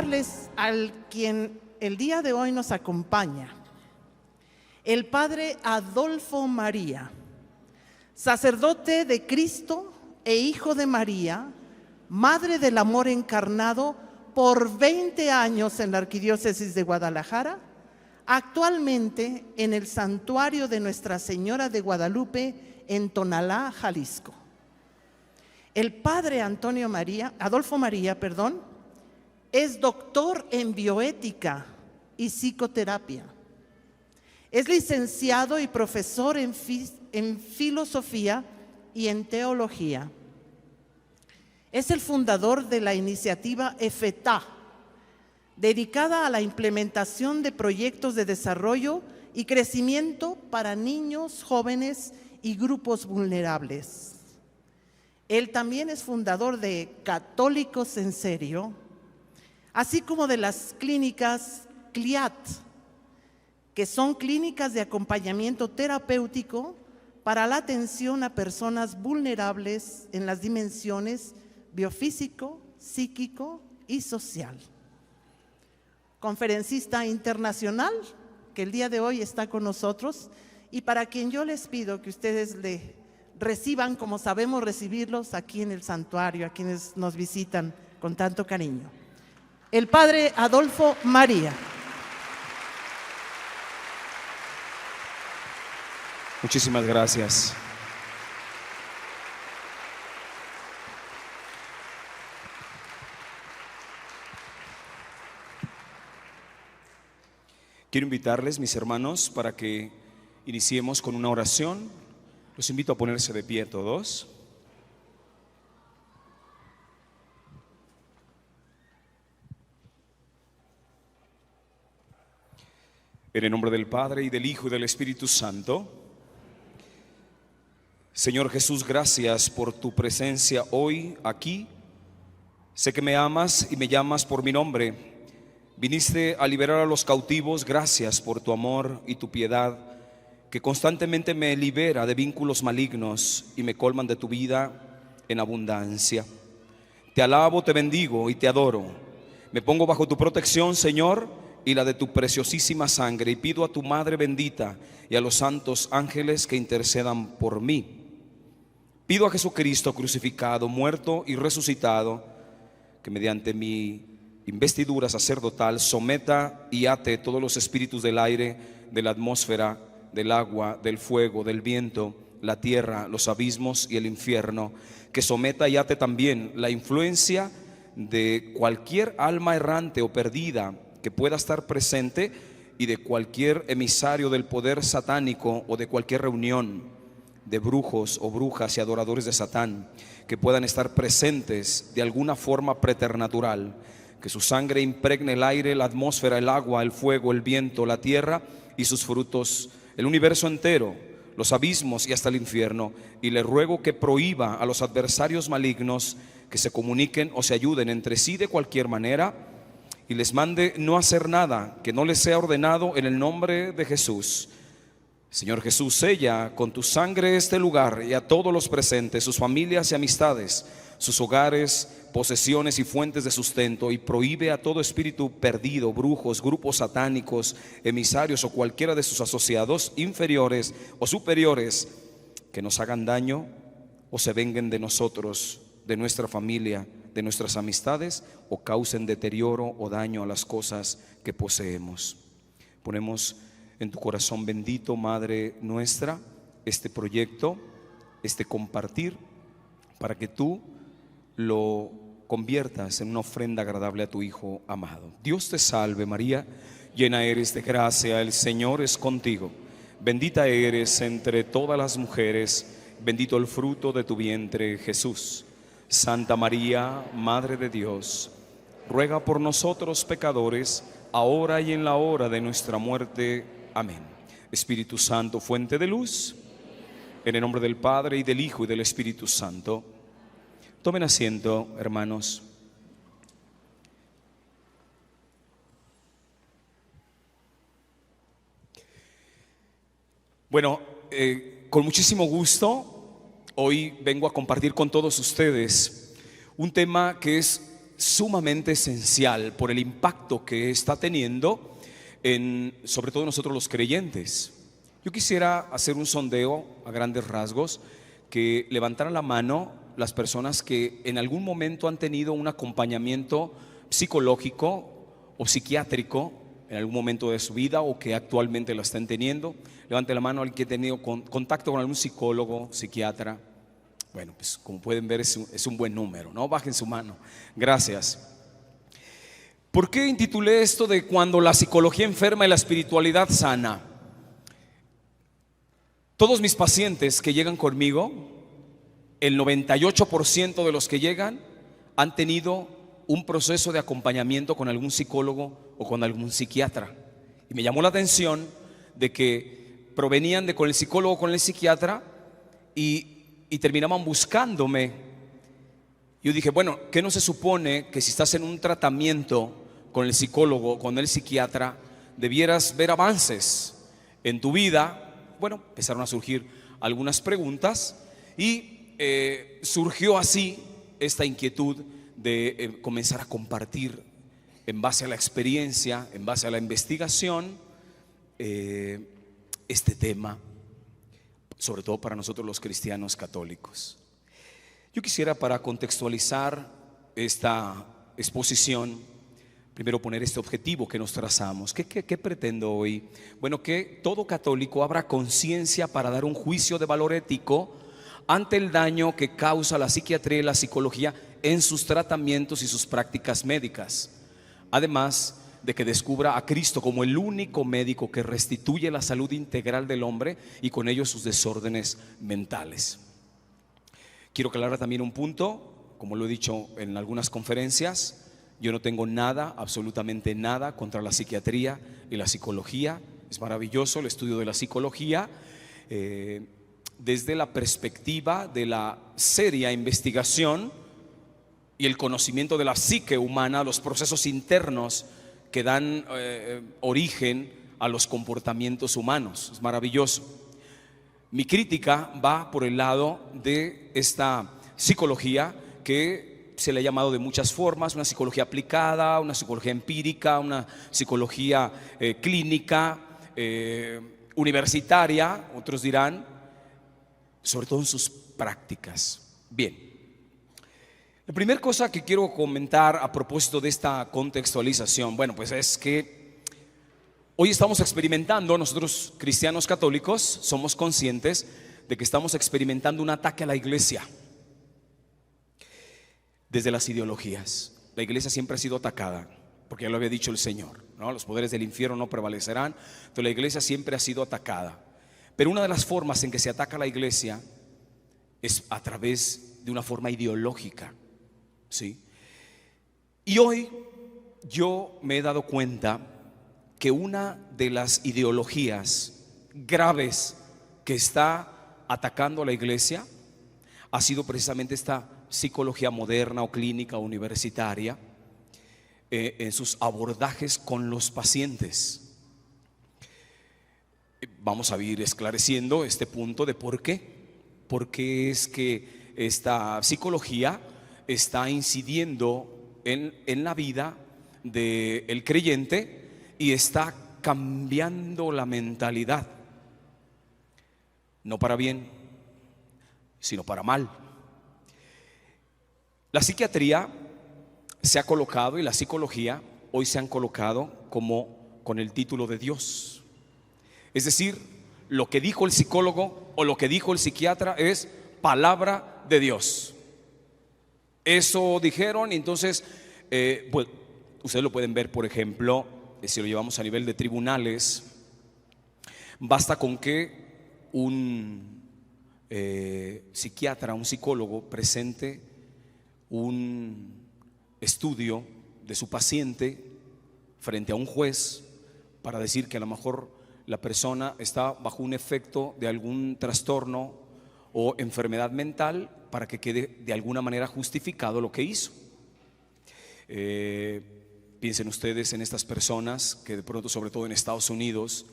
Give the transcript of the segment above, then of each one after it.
presentarles al quien el día de hoy nos acompaña, el Padre Adolfo María, sacerdote de Cristo e hijo de María, Madre del Amor encarnado por 20 años en la Arquidiócesis de Guadalajara, actualmente en el Santuario de Nuestra Señora de Guadalupe en Tonalá, Jalisco. El Padre Adolfo María, es doctor en bioética y psicoterapia. Es licenciado y profesor en filosofía y en teología. Es el fundador de la iniciativa EFETA, dedicada a la implementación de proyectos de desarrollo y crecimiento para niños, jóvenes y grupos vulnerables. Él también es fundador de Católicos en Serio, así como de las clínicas CLIAT, que son clínicas de acompañamiento terapéutico para la atención a personas vulnerables en las dimensiones biofísico, psíquico y social. Conferencista internacional, que el día de hoy está con nosotros y para quien yo les pido que ustedes le reciban como sabemos recibirlos aquí en el santuario, a quienes nos visitan con tanto cariño. El Padre Adolfo María. Muchísimas gracias. Quiero invitarles, mis hermanos, para que iniciemos con una oración. Los invito a ponerse de pie todos. En el nombre del Padre, y del Hijo, y del Espíritu Santo. Señor Jesús, gracias por tu presencia hoy aquí. Sé que me amas y me llamas por mi nombre. Viniste a liberar a los cautivos. Gracias por tu amor y tu piedad, que constantemente me libera de vínculos malignos y me colman de tu vida en abundancia. Te alabo, te bendigo y te adoro. Me pongo bajo tu protección, Señor, y la de tu preciosísima sangre, y pido a tu Madre bendita y a los santos ángeles que intercedan por mí. Pido a Jesucristo crucificado, muerto y resucitado, que mediante mi investidura sacerdotal someta y ate todos los espíritus del aire, de la atmósfera, del agua, del fuego, del viento, la tierra, los abismos y el infierno, que someta y ate también la influencia de cualquier alma errante o perdida que pueda estar presente, y de cualquier emisario del poder satánico o de cualquier reunión de brujos o brujas y adoradores de Satán que puedan estar presentes de alguna forma preternatural. Que su sangre impregne el aire, la atmósfera, el agua, el fuego, el viento, la tierra y sus frutos, el universo entero, los abismos y hasta el infierno. Y le ruego que prohíba a los adversarios malignos que se comuniquen o se ayuden entre sí de cualquier manera, y les mande no hacer nada que no les sea ordenado en el nombre de Jesús. Señor Jesús, sella con tu sangre este lugar y a todos los presentes, sus familias y amistades, sus hogares, posesiones y fuentes de sustento, y prohíbe a todo espíritu perdido, brujos, grupos satánicos, emisarios o cualquiera de sus asociados, inferiores o superiores, que nos hagan daño o se vengan de nosotros, de nuestra familia, de nuestras amistades, o causen deterioro o daño a las cosas que poseemos. Ponemos en tu corazón bendito, Madre nuestra, este proyecto, este compartir, para que tú lo conviertas en una ofrenda agradable a tu Hijo amado. Dios te salve María, llena eres de gracia, el Señor es contigo. Bendita eres entre todas las mujeres, bendito el fruto de tu vientre, Jesús. Santa María, Madre de Dios, ruega por nosotros pecadores, ahora y en la hora de nuestra muerte. Amén. Espíritu Santo, fuente de luz, en el nombre del Padre, y del Hijo, y del Espíritu Santo. Tomen asiento, hermanos. Bueno, con muchísimo gusto, hoy vengo a compartir con todos ustedes un tema que es sumamente esencial por el impacto que está teniendo sobre todo nosotros los creyentes. Yo quisiera hacer un sondeo a grandes rasgos, que levantaran la mano las personas que en algún momento han tenido un acompañamiento psicológico o psiquiátrico en algún momento de su vida, o que actualmente lo están teniendo. Levante la mano al que ha tenido contacto con algún psicólogo, psiquiatra. Bueno, pues como pueden ver es un buen número, ¿no? Bajen su mano. Gracias. ¿Por qué intitulé esto de cuando la psicología enferma y la espiritualidad sana? Todos mis pacientes que llegan conmigo, el 98% de los que llegan han tenido un proceso de acompañamiento con algún psicólogo o con algún psiquiatra. Y me llamó la atención de que provenían de con el psicólogo o con el psiquiatra y terminaban buscándome. Yo dije, bueno, ¿qué no se supone que si estás en un tratamiento con el psicólogo o con el psiquiatra debieras ver avances en tu vida? Bueno, empezaron a surgir algunas preguntas y surgió así esta inquietud de comenzar a compartir en base a la experiencia, en base a la investigación, este tema, sobre todo para nosotros los cristianos católicos. Yo quisiera, para contextualizar esta exposición, primero poner este objetivo que nos trazamos. ¿Qué pretendo hoy? Bueno, que todo católico abra conciencia para dar un juicio de valor ético ante el daño que causa la psiquiatría y la psicología en sus tratamientos y sus prácticas médicas. Además de que descubra a Cristo como el único médico que restituye la salud integral del hombre y con ello sus desórdenes mentales. Quiero aclarar también un punto, como lo he dicho en algunas conferencias: yo no tengo nada, absolutamente nada, contra la psiquiatría y la psicología. Es maravilloso el estudio de la psicología desde la perspectiva de la seria investigación y el conocimiento de la psique humana, los procesos internos que dan origen a los comportamientos humanos. Es maravilloso. Mi crítica va por el lado de esta psicología que se le ha llamado de muchas formas: una psicología aplicada, una psicología empírica, una psicología clínica, universitaria, otros dirán, sobre todo en sus prácticas. Bien, la primera cosa que quiero comentar a propósito de esta contextualización, bueno, pues es que hoy estamos experimentando, nosotros cristianos católicos somos conscientes de que estamos experimentando un ataque a la iglesia desde las ideologías. La iglesia siempre ha sido atacada, porque ya lo había dicho el Señor, ¿no? Los poderes del infierno no prevalecerán. Entonces la iglesia siempre ha sido atacada. Pero una de las formas en que se ataca a la iglesia es a través de una forma ideológica, ¿sí? Y hoy yo me he dado cuenta que una de las ideologías graves que está atacando a la iglesia ha sido precisamente esta psicología moderna o clínica o universitaria en sus abordajes con los pacientes. Vamos a ir esclareciendo este punto de por qué es que esta psicología está incidiendo en la vida del creyente y está cambiando la mentalidad, no para bien, sino para mal. La psiquiatría se ha colocado, y la psicología hoy se han colocado como con el título de Dios. Es decir, lo que dijo el psicólogo o lo que dijo el psiquiatra es palabra de Dios. Eso dijeron, y entonces pues, ustedes lo pueden ver, por ejemplo, si lo llevamos a nivel de tribunales. Basta con que un psiquiatra, un psicólogo presente un estudio de su paciente frente a un juez para decir que a lo mejor la persona está bajo un efecto de algún trastorno o enfermedad mental, para que quede de alguna manera justificado lo que hizo. Piensen ustedes en estas personas que de pronto, sobre todo en Estados Unidos,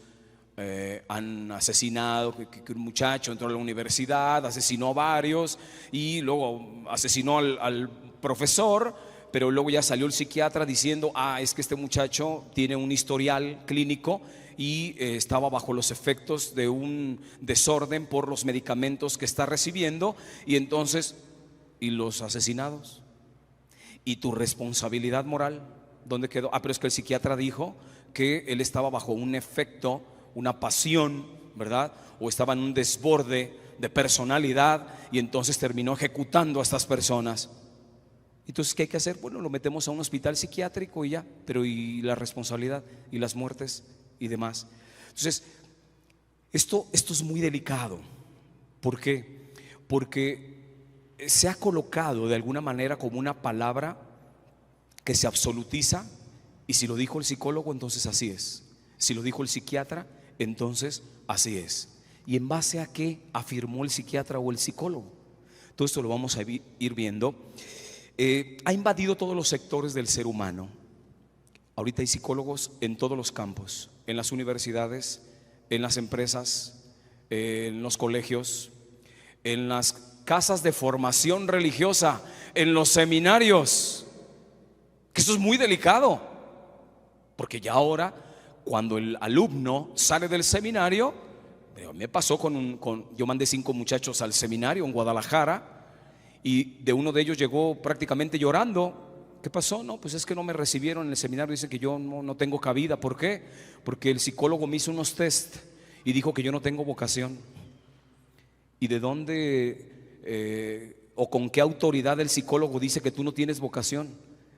han asesinado, que un muchacho entró a la universidad, asesinó a varios y luego asesinó al profesor, pero luego ya salió el psiquiatra diciendo, es que este muchacho tiene un historial clínico y estaba bajo los efectos de un desorden por los medicamentos que está recibiendo. Y entonces, ¿y los asesinados? ¿Y tu responsabilidad moral? ¿Dónde quedó? Pero es que el psiquiatra dijo que él estaba bajo un efecto, una pasión, ¿verdad? O estaba en un desborde de personalidad y entonces terminó ejecutando a estas personas. Entonces, ¿qué hay que hacer? Bueno, lo metemos a un hospital psiquiátrico y ya. Pero ¿y la responsabilidad? ¿Y las muertes? Y demás. Entonces, esto es muy delicado. ¿Por qué? Porque se ha colocado de alguna manera como una palabra que se absolutiza, y si lo dijo el psicólogo, entonces así es. Si lo dijo el psiquiatra, entonces así es. ¿Y en base a qué afirmó el psiquiatra o el psicólogo? Todo esto lo vamos a ir viendo. Ha invadido todos los sectores del ser humano. Ahorita hay psicólogos en todos los campos, en las universidades, en las empresas, en los colegios, en las casas de formación religiosa, en los seminarios. Que eso es muy delicado, porque ya ahora, cuando el alumno sale del seminario, me pasó yo mandé 5 muchachos al seminario en Guadalajara, y de uno de ellos llegó prácticamente llorando. ¿Qué pasó? No, pues es que no me recibieron en el seminario, dicen que yo no tengo cabida. ¿Por qué? Porque el psicólogo me hizo unos test y dijo que yo no tengo vocación. ¿Y de dónde o con qué autoridad el psicólogo dice que tú no tienes vocación?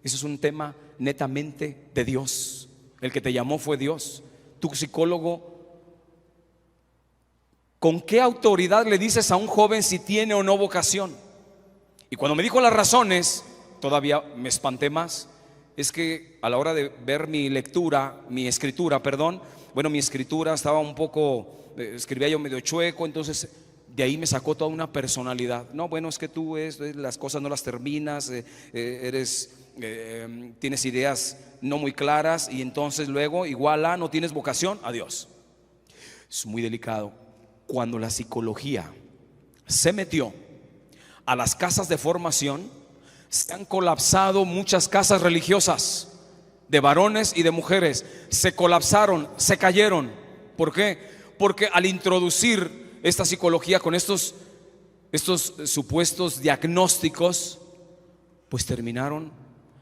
Eso es un tema netamente de Dios. El que te llamó fue Dios. Tu psicólogo, ¿con qué autoridad le dices a un joven si tiene o no vocación? Y cuando me dijo las razones, todavía me espanté más. Es que a la hora de ver mi escritura, estaba un poco, escribía yo medio chueco, entonces de ahí me sacó toda una personalidad. No, bueno, es que tú las cosas no las terminas, tienes ideas no muy claras, y entonces luego igual no tienes vocación, adiós. Es muy delicado. Cuando la psicología se metió a las casas de formación, se han colapsado muchas casas religiosas de varones y de mujeres. Se colapsaron, se cayeron. ¿Por qué? Porque al introducir esta psicología con estos supuestos diagnósticos, pues terminaron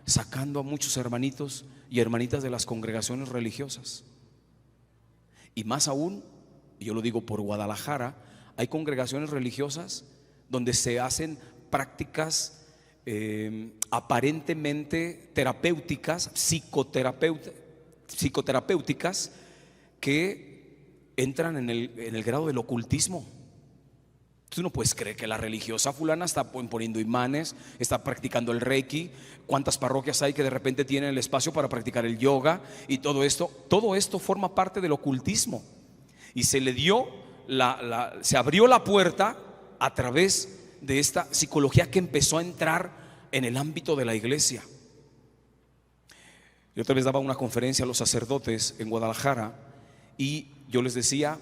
sacando a muchos hermanitos y hermanitas de las congregaciones religiosas. Y más aún, y yo lo digo por Guadalajara, hay congregaciones religiosas donde se hacen prácticas aparentemente terapéuticas, psicoterapéuticas, que entran en el grado del ocultismo. Tú no puedes creer que la religiosa fulana está poniendo imanes, está practicando el reiki. ¿Cuántas parroquias hay que de repente tienen el espacio para practicar el yoga? Y todo esto forma parte del ocultismo. Y se le dio se abrió la puerta a través de esta psicología que empezó a entrar en el ámbito de la iglesia. Yo otra vez daba una conferencia a los sacerdotes en Guadalajara y yo les decía,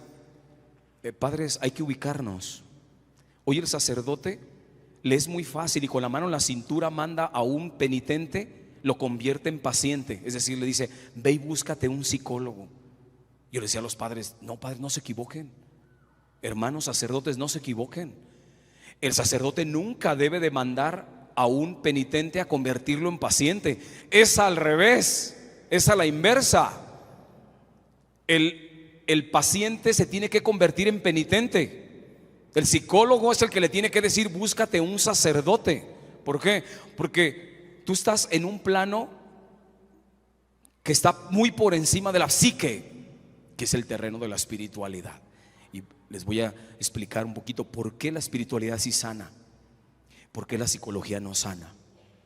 padres, hay que ubicarnos. Hoy el sacerdote le es muy fácil y con la mano en la cintura manda a un penitente, lo convierte en paciente. Es decir, le dice, ve y búscate un psicólogo. Yo le decía a los padres, no, padres, no se equivoquen. Hermanos sacerdotes, no se equivoquen. El sacerdote nunca debe de mandar a un penitente a convertirlo en paciente. Es al revés, es a la inversa. El paciente se tiene que convertir en penitente. El psicólogo es el que le tiene que decir, búscate un sacerdote. ¿Por qué? Porque tú estás en un plano que está muy por encima de la psique, que es el terreno de la espiritualidad. Y les voy a explicar un poquito por qué la espiritualidad sí sana, por qué la psicología no sana,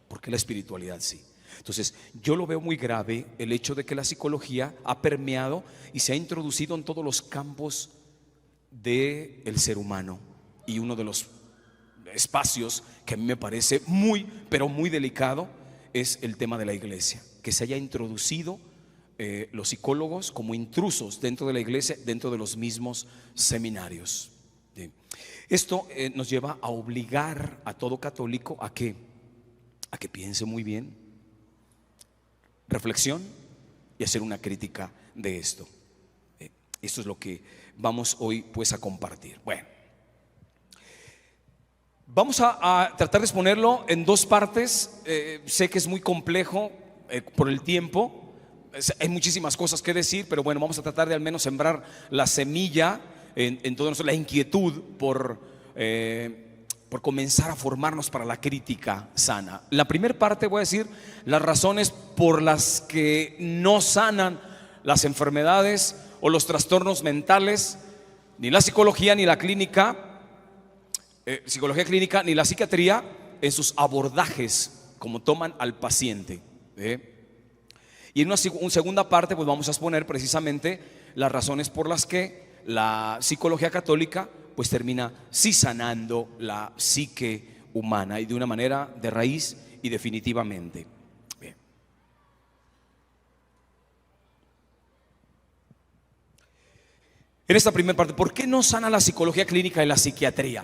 por qué la espiritualidad sí. Entonces yo lo veo muy grave el hecho de que la psicología ha permeado y se ha introducido en todos los campos del ser humano. Y uno de los espacios que a mí me parece muy, pero muy delicado es el tema de la iglesia, que se haya introducido los psicólogos como intrusos dentro de la iglesia, dentro de los mismos seminarios. Esto nos lleva a obligar a todo católico a que piense muy bien, reflexión y hacer una crítica de esto. Esto es lo que vamos hoy pues a compartir. Bueno, vamos a tratar de exponerlo en dos partes. Sé que es muy complejo por el tiempo. Hay muchísimas cosas que decir, pero bueno, vamos a tratar de al menos sembrar la semilla en todos nosotros, la inquietud por comenzar a formarnos para la crítica sana. La primera parte voy a decir las razones por las que no sanan las enfermedades o los trastornos mentales, ni la psicología ni la clínica, psicología clínica ni la psiquiatría en sus abordajes, como toman al paciente. Y en una segunda parte pues vamos a exponer precisamente las razones por las que la psicología católica pues termina sí sanando la psique humana, y de una manera de raíz y definitivamente. Bien. En esta primera parte, ¿por qué no sana la psicología clínica y la psiquiatría?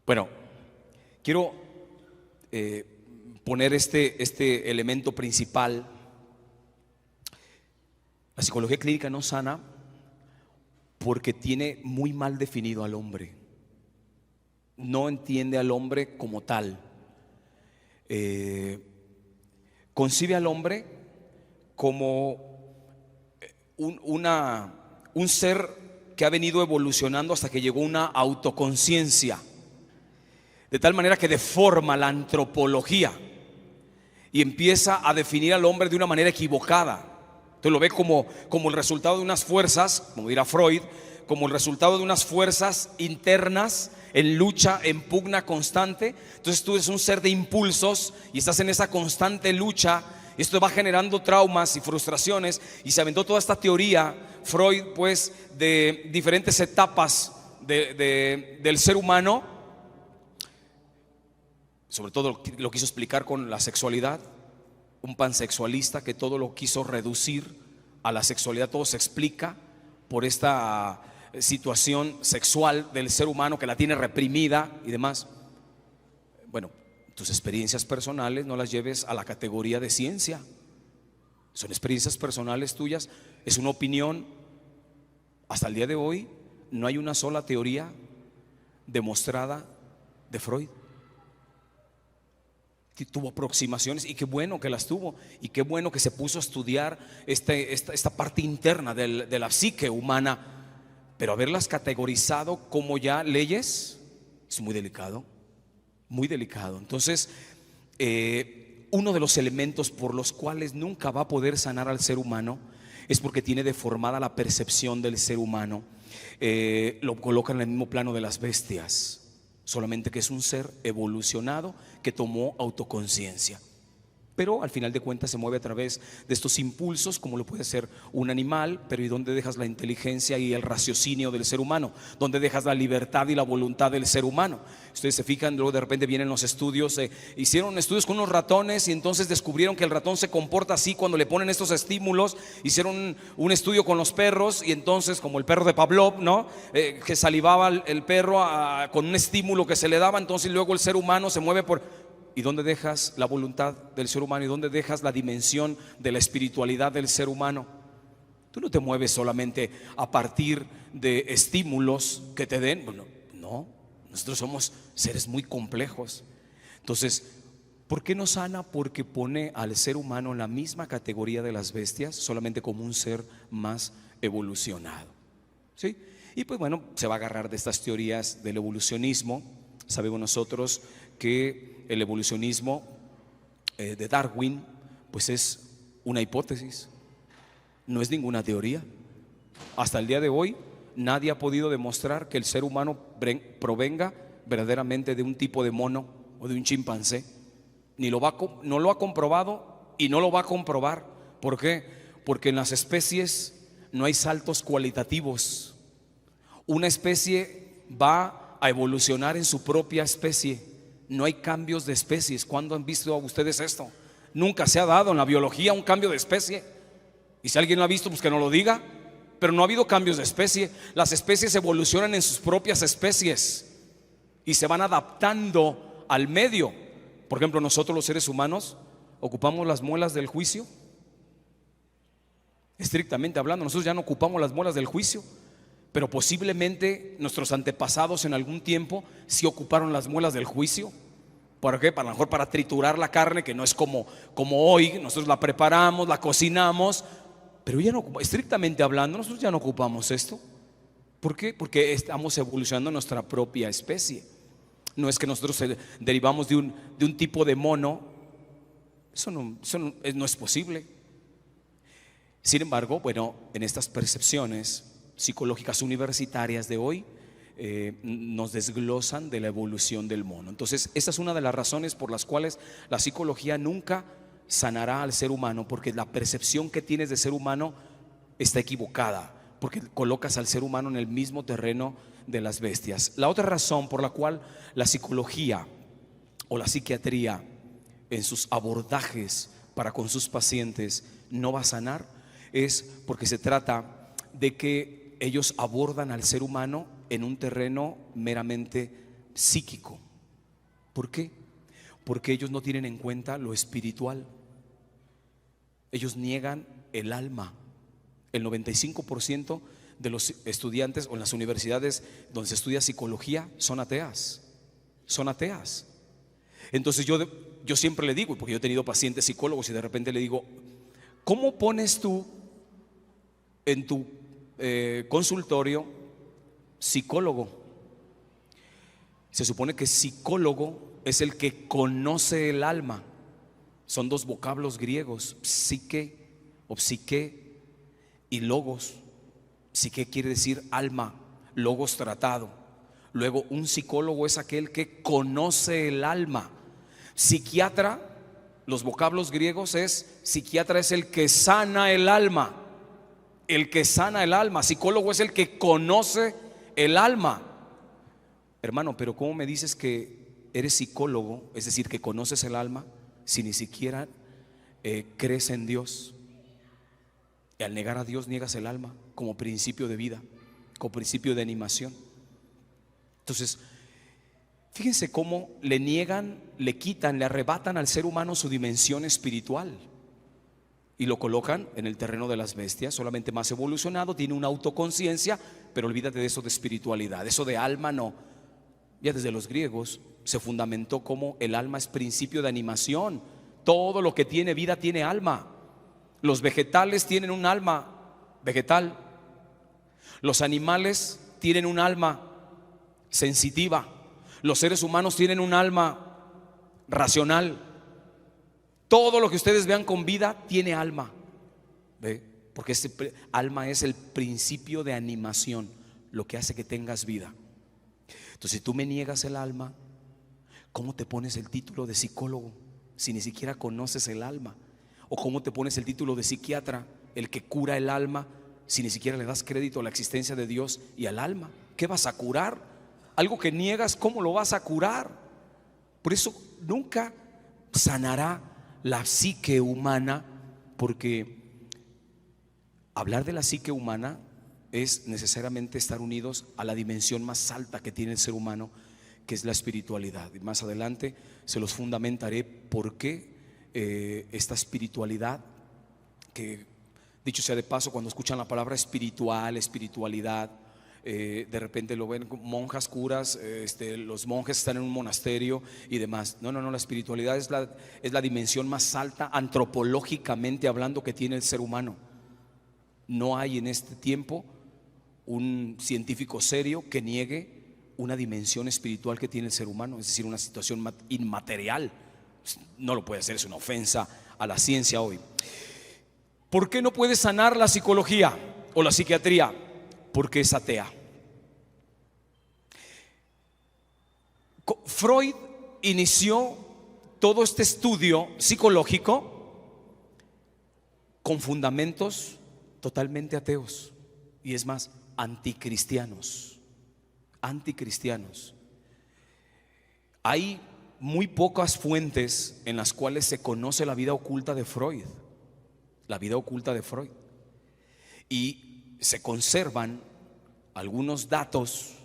Bueno, quiero poner este elemento principal. La psicología clínica no sana porque tiene muy mal definido al hombre. No entiende al hombre como tal. Concibe al hombre como un ser que ha venido evolucionando hasta que llegó a una autoconciencia, de tal manera que deforma la antropología y empieza a definir al hombre de una manera equivocada. Entonces lo ve como el resultado de unas fuerzas, como dirá Freud, como el resultado de unas fuerzas internas en lucha, en pugna constante. Entonces tú eres un ser de impulsos y estás en esa constante lucha. Esto va generando traumas y frustraciones, y se aventó toda esta teoría Freud pues de diferentes etapas del ser humano. Sobre todo lo quiso explicar con la sexualidad. Un pansexualista que todo lo quiso reducir a la sexualidad. Todo se explica por esta situación sexual del ser humano que la tiene reprimida y demás. Bueno, tus experiencias personales no las lleves a la categoría de ciencia. Son experiencias personales tuyas, es una opinión. Hasta el día de hoy no hay una sola teoría demostrada de Freud. Tuvo aproximaciones, y qué bueno que las tuvo, y qué bueno que se puso a estudiar esta parte interna de la psique humana, pero haberlas categorizado como ya leyes es muy delicado, muy delicado. Entonces uno de los elementos por los cuales nunca va a poder sanar al ser humano es porque tiene deformada la percepción del ser humano. Lo coloca en el mismo plano de las bestias, solamente que es un ser evolucionado que tomó autoconciencia. Pero al final de cuentas se mueve a través de estos impulsos, como lo puede ser un animal. Pero ¿y dónde dejas la inteligencia y el raciocinio del ser humano? ¿Dónde dejas la libertad y la voluntad del ser humano? Ustedes se fijan, luego de repente vienen los estudios, hicieron estudios con unos ratones y entonces descubrieron que el ratón se comporta así cuando le ponen estos estímulos. Hicieron un estudio con los perros y entonces, como el perro de Pavlov, ¿no? Que salivaba el perro con un estímulo que se le daba, entonces luego el ser humano se mueve por... ¿Y dónde dejas la voluntad del ser humano? ¿Y dónde dejas la dimensión de la espiritualidad del ser humano? Tú no te mueves solamente a partir de estímulos que te den. Bueno, no, nosotros somos seres muy complejos. Entonces, ¿por qué no sana? Porque pone al ser humano en la misma categoría de las bestias, solamente como un ser más evolucionado. ¿Sí? Y pues bueno, se va a agarrar de estas teorías del evolucionismo. Sabemos nosotros que el evolucionismo de Darwin pues es una hipótesis, no es ninguna teoría. Hasta el día de hoy nadie ha podido demostrar que el ser humano provenga verdaderamente de un tipo de mono o de un chimpancé. No lo ha comprobado y no lo va a comprobar. ¿Por qué? Porque en las especies no hay saltos cualitativos. Una especie va a evolucionar en su propia especie. No hay cambios de especies. ¿Cuándo han visto ustedes esto? Nunca se ha dado en la biología un cambio de especie. Y si alguien lo ha visto, pues que no lo diga. Pero no ha habido cambios de especie. Las especies evolucionan en sus propias especies y se van adaptando al medio. Por ejemplo, nosotros los seres humanos ¿Ocupamos las muelas del juicio? Estrictamente hablando, nosotros ya no ocupamos las muelas del juicio, pero posiblemente nuestros antepasados en algún tiempo sí ocuparon las muelas del juicio. ¿Para qué? Para, a lo mejor para triturar la carne, que no es como hoy, nosotros la preparamos, la cocinamos, pero ya no, estrictamente hablando, nosotros ya no ocupamos esto. ¿Por qué? Porque estamos evolucionando nuestra propia especie. No es que nosotros derivamos de un tipo de mono. Eso no es posible. Sin embargo, bueno, en estas percepciones psicológicas universitarias de hoy nos desglosan de la evolución del mono. Entonces, esta es una de las razones por las cuales la psicología nunca sanará al ser humano, porque la percepción que tienes de ser humano está equivocada, porque colocas al ser humano en el mismo terreno de las bestias. La otra razón por la cual la psicología o la psiquiatría en sus abordajes para con sus pacientes no va a sanar es porque se trata de que ellos abordan al ser humano en un terreno meramente psíquico. ¿Por qué? Porque ellos no tienen en cuenta lo espiritual. Ellos niegan el alma. El 95% de los estudiantes o en las universidades donde se estudia psicología son ateas. Son ateas. Entonces yo siempre le digo, porque yo he tenido pacientes psicólogos y de repente le digo, ¿cómo pones tú en tu consultorio psicólogo? Se supone que psicólogo es el que conoce el alma. Son dos vocablos griegos, psique o psique y logos. Psique quiere decir alma, logos tratado. Luego un psicólogo es aquel que conoce el alma. Psiquiatra, los vocablos griegos psiquiatra es el que sana el alma. El que sana el alma. Psicólogo es el que conoce el alma. Hermano, pero ¿cómo me dices que eres psicólogo, es decir, que conoces el alma, si ni siquiera crees en Dios? Y al negar a Dios niegas el alma como principio de vida, como principio de animación. Entonces, fíjense cómo le niegan, le quitan, le arrebatan al ser humano su dimensión espiritual y lo colocan en el terreno de las bestias, solamente más evolucionado, tiene una autoconciencia, pero olvídate de eso de espiritualidad, eso de alma no. Ya desde los griegos se fundamentó como el alma es principio de animación. Todo lo que tiene vida tiene alma. Los vegetales tienen un alma vegetal. Los animales tienen un alma sensitiva. Los seres humanos tienen un alma racional. Todo lo que ustedes vean con vida tiene alma. ¿Ve? Porque este alma es el principio de animación, lo que hace que tengas vida. Entonces, si tú me niegas el alma, ¿cómo te pones el título de psicólogo si ni siquiera conoces el alma? ¿O cómo te pones el título de psiquiatra, el que cura el alma, si ni siquiera le das crédito a la existencia de Dios y al alma? ¿Qué vas a curar? Algo que niegas, ¿cómo lo vas a curar? Por eso nunca sanará la psique humana, porque hablar de la psique humana es necesariamente estar unidos a la dimensión más alta que tiene el ser humano, que es la espiritualidad. Y más adelante se los fundamentaré por qué esta espiritualidad, que dicho sea de paso, cuando escuchan la palabra espiritualidad, de repente lo ven monjas, curas, los monjes están en un monasterio y demás. No, la espiritualidad es la dimensión más alta antropológicamente hablando que tiene el ser humano. No hay en este tiempo un científico serio que niegue una dimensión espiritual que tiene el ser humano, es decir, una situación inmaterial. No lo puede hacer, es una ofensa a la ciencia hoy. ¿Por qué no puede sanar la psicología o la psiquiatría? Porque es atea. Freud inició todo este estudio psicológico con fundamentos totalmente ateos, y es más, anticristianos. Hay muy pocas fuentes en las cuales se conoce la vida oculta de Freud, y se conservan algunos datos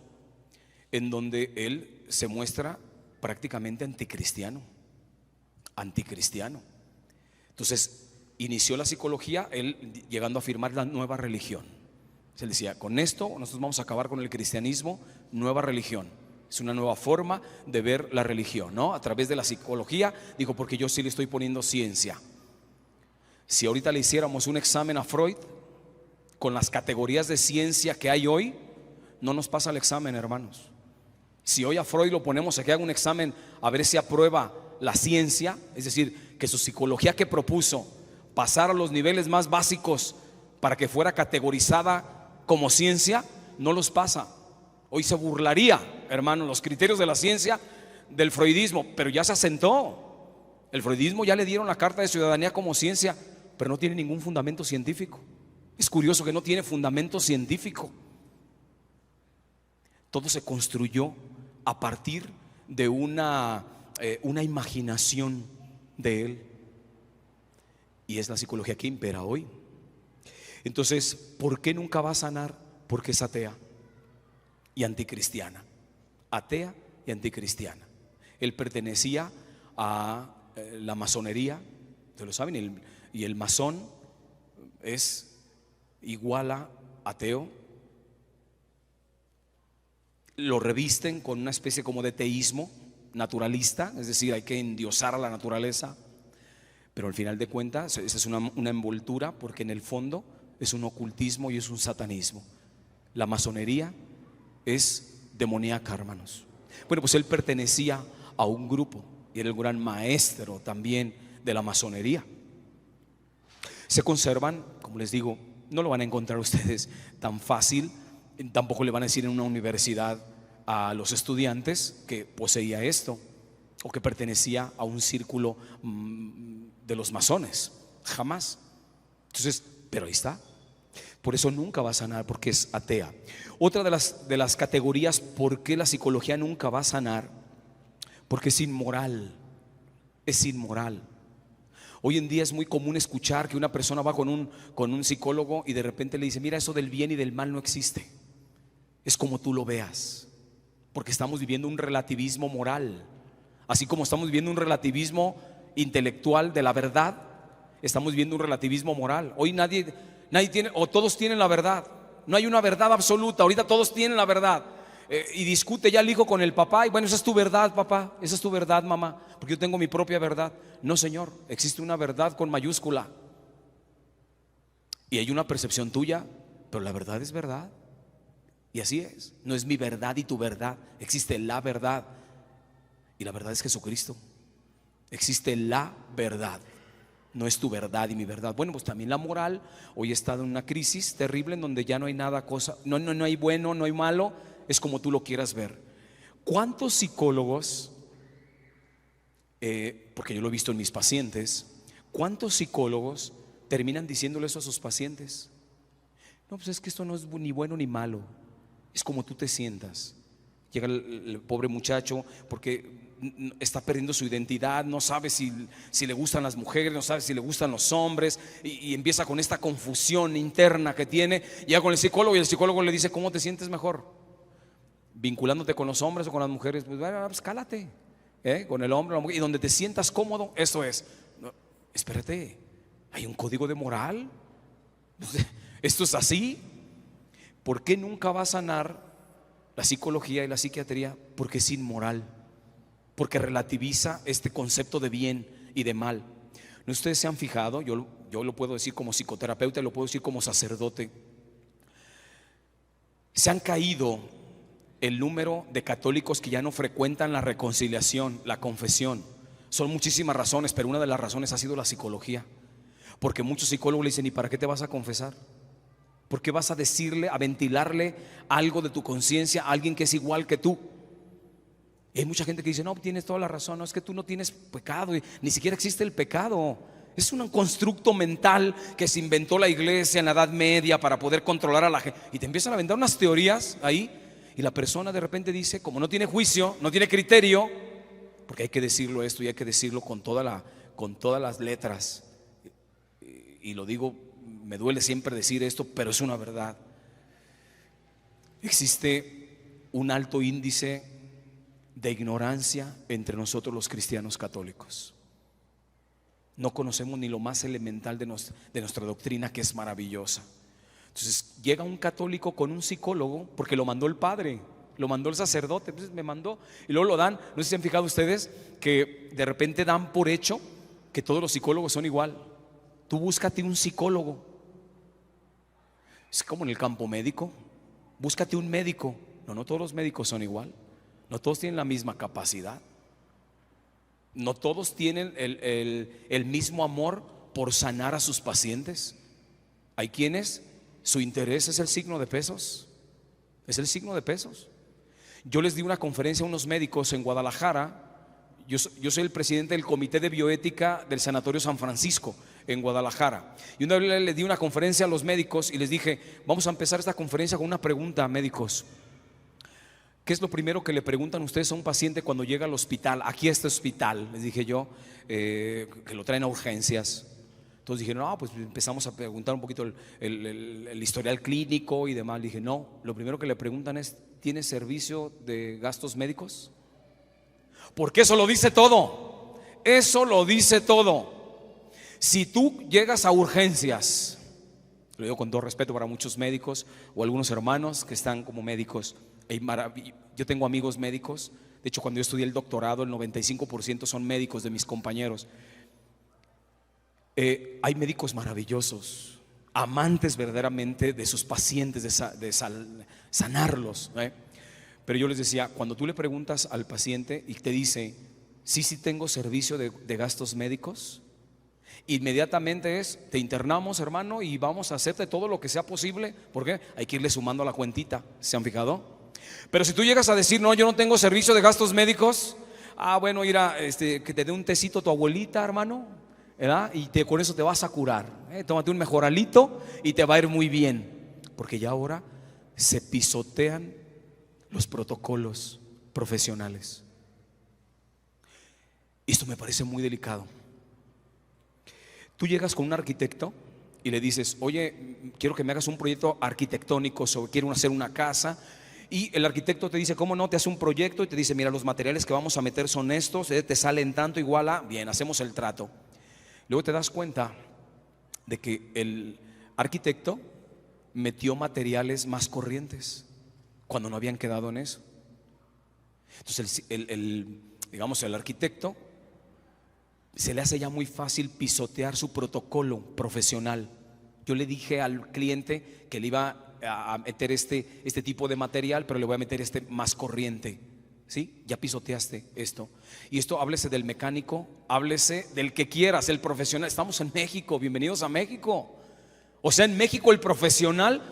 en donde él se muestra prácticamente anticristiano. Entonces inició la psicología, él llegando a afirmar la nueva religión. Se decía, con esto nosotros vamos a acabar con el cristianismo, nueva religión. Es una nueva forma de ver la religión, ¿no? A través de la psicología, dijo, porque yo sí le estoy poniendo ciencia. Si ahorita le hiciéramos un examen a Freud, con las categorías de ciencia que hay hoy, no nos pasa el examen, hermanos. Si hoy a Freud lo ponemos a que haga un examen a ver si aprueba la ciencia, es decir, que su psicología que propuso pasar a los niveles más básicos para que fuera categorizada como ciencia, no los pasa. Hoy se burlaría, hermano, los criterios de la ciencia del freudismo, pero ya se asentó. El freudismo ya le dieron la carta de ciudadanía como ciencia, pero no tiene ningún fundamento científico. Es curioso que no tiene fundamento científico. Todo se construyó a partir de una imaginación de él. Y es la psicología que impera hoy. Entonces, ¿por qué nunca va a sanar? Porque es atea y anticristiana. Atea y anticristiana. Él pertenecía a la masonería, ustedes lo saben, y el masón es igual a ateo. Lo revisten con una especie como de teísmo naturalista, es decir, hay que endiosar a la naturaleza. Pero al final de cuentas, esa es una envoltura, porque en el fondo es un ocultismo y es un satanismo. La masonería es demoníaca, hermanos. Bueno, pues él pertenecía a un grupo y era el gran maestro también de la masonería. Se conservan, como les digo, no lo van a encontrar ustedes tan fácil, tampoco le van a decir en una universidad a los estudiantes que poseía esto o que pertenecía a un círculo de los masones, jamás. Entonces, pero ahí está. Por eso nunca va a sanar, porque es atea. Otra de las categorías por qué la psicología nunca va a sanar, porque es inmoral. Es inmoral. Hoy en día es muy común escuchar que una persona va con un psicólogo y de repente le dice, mira, eso del bien y del mal no existe, es como tú lo veas. Porque estamos viviendo un relativismo moral, así como estamos viviendo un relativismo intelectual de la verdad, estamos viviendo un relativismo moral. Hoy nadie tiene, o todos tienen la verdad. No hay una verdad absoluta, ahorita todos tienen la verdad. Y discute ya el hijo con el papá y bueno, esa es tu verdad, papá, esa es tu verdad, mamá, porque yo tengo mi propia verdad. No, señor, existe una verdad con mayúscula y hay una percepción tuya, pero la verdad es verdad. Y así es, no es mi verdad y tu verdad, existe la verdad. Y la verdad es Jesucristo. Existe la verdad, no es tu verdad y mi verdad. Bueno, pues también la moral hoy está en una crisis terrible en donde ya no hay nada, no hay bueno, no hay malo, es como tú lo quieras ver. ¿Cuántos psicólogos, porque yo lo he visto en mis pacientes, cuántos psicólogos terminan diciéndole eso a sus pacientes? No, pues es que esto no es ni bueno ni malo, es como tú te sientas. Llega el pobre muchacho porque está perdiendo su identidad, no sabe si le gustan las mujeres, no sabe si le gustan los hombres y empieza con esta confusión interna que tiene. Llega con el psicólogo y el psicólogo le dice, ¿cómo te sientes mejor? ¿Vinculándote con los hombres o con las mujeres? Pues bueno, pues cálate, con el hombre o la mujer, y donde te sientas cómodo, eso es. No, espérate, hay un código de moral. Esto es así. ¿Por qué nunca va a sanar la psicología y la psiquiatría? Porque es inmoral, porque relativiza este concepto de bien y de mal. ¿No ustedes se han fijado? Yo lo puedo decir como psicoterapeuta, lo puedo decir como sacerdote. Se han caído el número de católicos que ya no frecuentan la reconciliación, la confesión. Son muchísimas razones, pero una de las razones ha sido la psicología. Porque muchos psicólogos le dicen, ¿y para qué te vas a confesar? ¿Por qué vas a decirle, a ventilarle algo de tu conciencia a alguien que es igual que tú? Y hay mucha gente que dice, no, tienes toda la razón, no, es que tú no tienes pecado, ni siquiera existe el pecado. Es un constructo mental que se inventó la iglesia en la Edad Media para poder controlar a la gente. Y te empiezan a vender unas teorías ahí, y la persona de repente dice, como no tiene juicio, no tiene criterio, porque hay que decirlo esto y hay que decirlo con todas las letras. Y lo digo, me duele siempre decir esto, pero es una verdad. Existe un alto índice de ignorancia entre nosotros los cristianos católicos. No conocemos ni lo más elemental de nuestra doctrina, que es maravillosa. Entonces llega un católico con un psicólogo, porque lo mandó el padre, lo mandó el sacerdote, entonces me mandó, y luego lo dan. No sé si se han fijado ustedes que de repente dan por hecho que todos los psicólogos son igual. Tú búscate un psicólogo. Es como en el campo médico, búscate un médico. No todos los médicos son igual, no todos tienen la misma capacidad, no todos tienen el mismo amor por sanar a sus pacientes. Hay quienes su interés es el signo de pesos, es el signo de pesos. Yo les di una conferencia a unos médicos en Guadalajara. Yo soy el presidente del Comité de Bioética del Sanatorio San Francisco en Guadalajara. Y una vez les di una conferencia a los médicos y les dije: vamos a empezar esta conferencia con una pregunta, médicos. ¿Qué es lo primero que le preguntan ustedes a un paciente cuando llega al hospital? Aquí a este hospital, les dije yo, que lo traen a urgencias. Entonces dijeron: no, pues empezamos a preguntar un poquito el historial clínico y demás. Le dije: no, lo primero que le preguntan es: ¿tiene servicio de gastos médicos? Porque eso lo dice todo. Eso lo dice todo. Si tú llegas a urgencias, lo digo con todo respeto para muchos médicos o algunos hermanos que están como médicos. Yo tengo amigos médicos. De hecho, cuando yo estudié el doctorado, el 95% son médicos de mis compañeros. Hay médicos maravillosos, amantes verdaderamente de sus pacientes, de sanarlos, Pero yo les decía: cuando tú le preguntas al paciente y te dice: sí tengo servicio de gastos médicos, inmediatamente te internamos, hermano, y vamos a hacerte todo lo que sea posible, porque hay que irle sumando a la cuentita. ¿Se han fijado? Pero si tú llegas a decir: no, yo no tengo servicio de gastos médicos, bueno, mira, que te dé un tecito tu abuelita, hermano, ¿verdad? Y con eso te vas a curar, tómate un mejoralito y te va a ir muy bien. Porque ya ahora se pisotean los protocolos profesionales. Esto me parece muy delicado. Tú llegas con un arquitecto y le dices: oye, quiero que me hagas un proyecto arquitectónico quiero hacer una casa. Y el arquitecto te dice: ¿cómo no? Te hace un proyecto y te dice: mira, los materiales que vamos a meter son estos, te salen tanto, igual a, bien, hacemos el trato. Luego te das cuenta de que el arquitecto metió materiales más corrientes cuando no habían quedado en eso. Entonces digamos, el arquitecto se le hace ya muy fácil pisotear su protocolo profesional. Yo le dije al cliente que le iba a meter este tipo de material, pero le voy a meter más corriente. ¿Sí? Ya pisoteaste esto. Y esto, háblese del mecánico, háblese del que quieras, el profesional. Estamos en México, bienvenidos a México. O sea, en México el profesional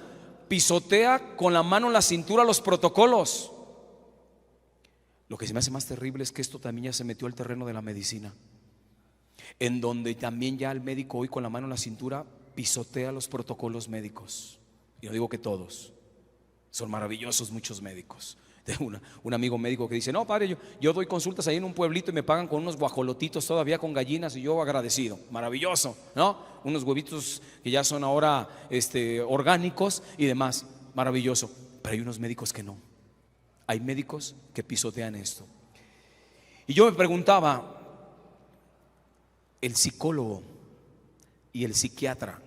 pisotea con la mano en la cintura los protocolos. Lo que se me hace más terrible es que esto también ya se metió al terreno de la medicina, en donde también ya el médico hoy con la mano en la cintura pisotea los protocolos médicos. Y no digo que todos, son maravillosos muchos médicos. Tengo un amigo médico que dice: no, padre, yo doy consultas ahí en un pueblito y me pagan con unos guajolotitos todavía con gallinas, y yo agradecido. Maravilloso, ¿no? Unos huevitos que ya son ahora orgánicos y demás. Maravilloso. Pero hay unos médicos que no. Hay médicos que pisotean esto. Y yo me preguntaba: ¿el psicólogo y el psiquiatra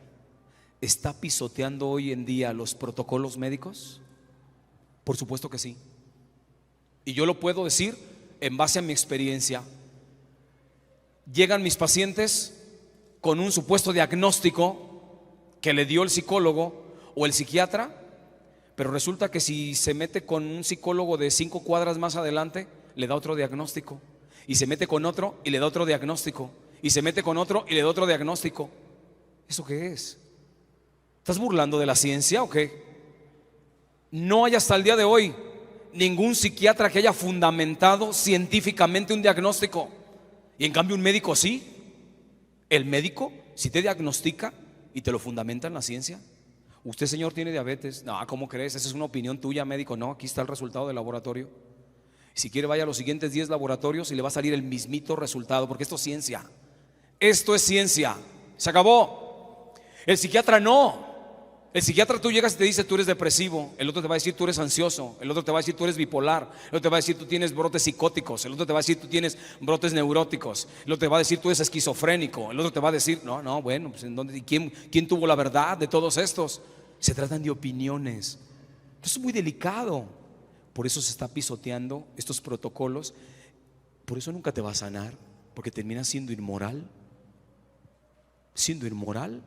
está pisoteando hoy en día los protocolos médicos? Por supuesto que sí. Y yo lo puedo decir en base a mi experiencia. Llegan mis pacientes con un supuesto diagnóstico que le dio el psicólogo o el psiquiatra, pero resulta que si se mete con un psicólogo de 5 cuadras más adelante, le da otro diagnóstico, y se mete con otro y le da otro diagnóstico, y se mete con otro y le da otro diagnóstico. ¿Eso qué es? ¿Estás burlando de la ciencia o qué? No hay hasta el día de hoy ningún psiquiatra que haya fundamentado científicamente un diagnóstico, y en cambio un médico sí. El médico sí te diagnostica y te lo fundamenta en la ciencia. Usted, señor, tiene diabetes. No, ¿cómo crees? Esa es una opinión tuya, médico. No, aquí está el resultado del laboratorio. Si quiere, vaya a los siguientes 10 laboratorios y le va a salir el mismito resultado, porque esto es ciencia. Esto es ciencia. Se acabó. El psiquiatra no. El psiquiatra, tú llegas y te dice tú eres depresivo, el otro te va a decir tú eres ansioso, el otro te va a decir tú eres bipolar, el otro te va a decir tú tienes brotes psicóticos, el otro te va a decir tú tienes brotes neuróticos, el otro te va a decir tú eres esquizofrénico, el otro te va a decir no, bueno, pues ¿en dónde? ¿Quién tuvo la verdad de todos estos? Se tratan de opiniones. Esto es muy delicado. Por eso se está pisoteando estos protocolos. Por eso nunca te va a sanar, porque terminas siendo inmoral. Siendo inmoral.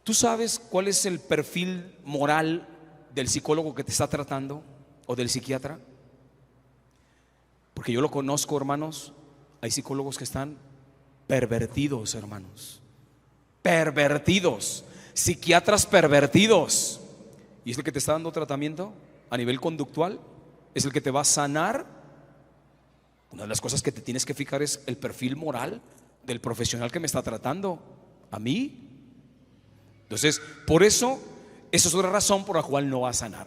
¿Tú sabes cuál es el perfil moral del psicólogo que te está tratando o del psiquiatra? Porque yo lo conozco, hermanos. Hay psicólogos que están pervertidos, hermanos. Pervertidos. Psiquiatras pervertidos. ¿Y es el que te está dando tratamiento a nivel conductual? ¿Es el que te va a sanar? Una de las cosas que te tienes que fijar es el perfil moral del profesional que me está tratando a mí. Entonces, por eso, esa es otra razón por la cual no va a sanar.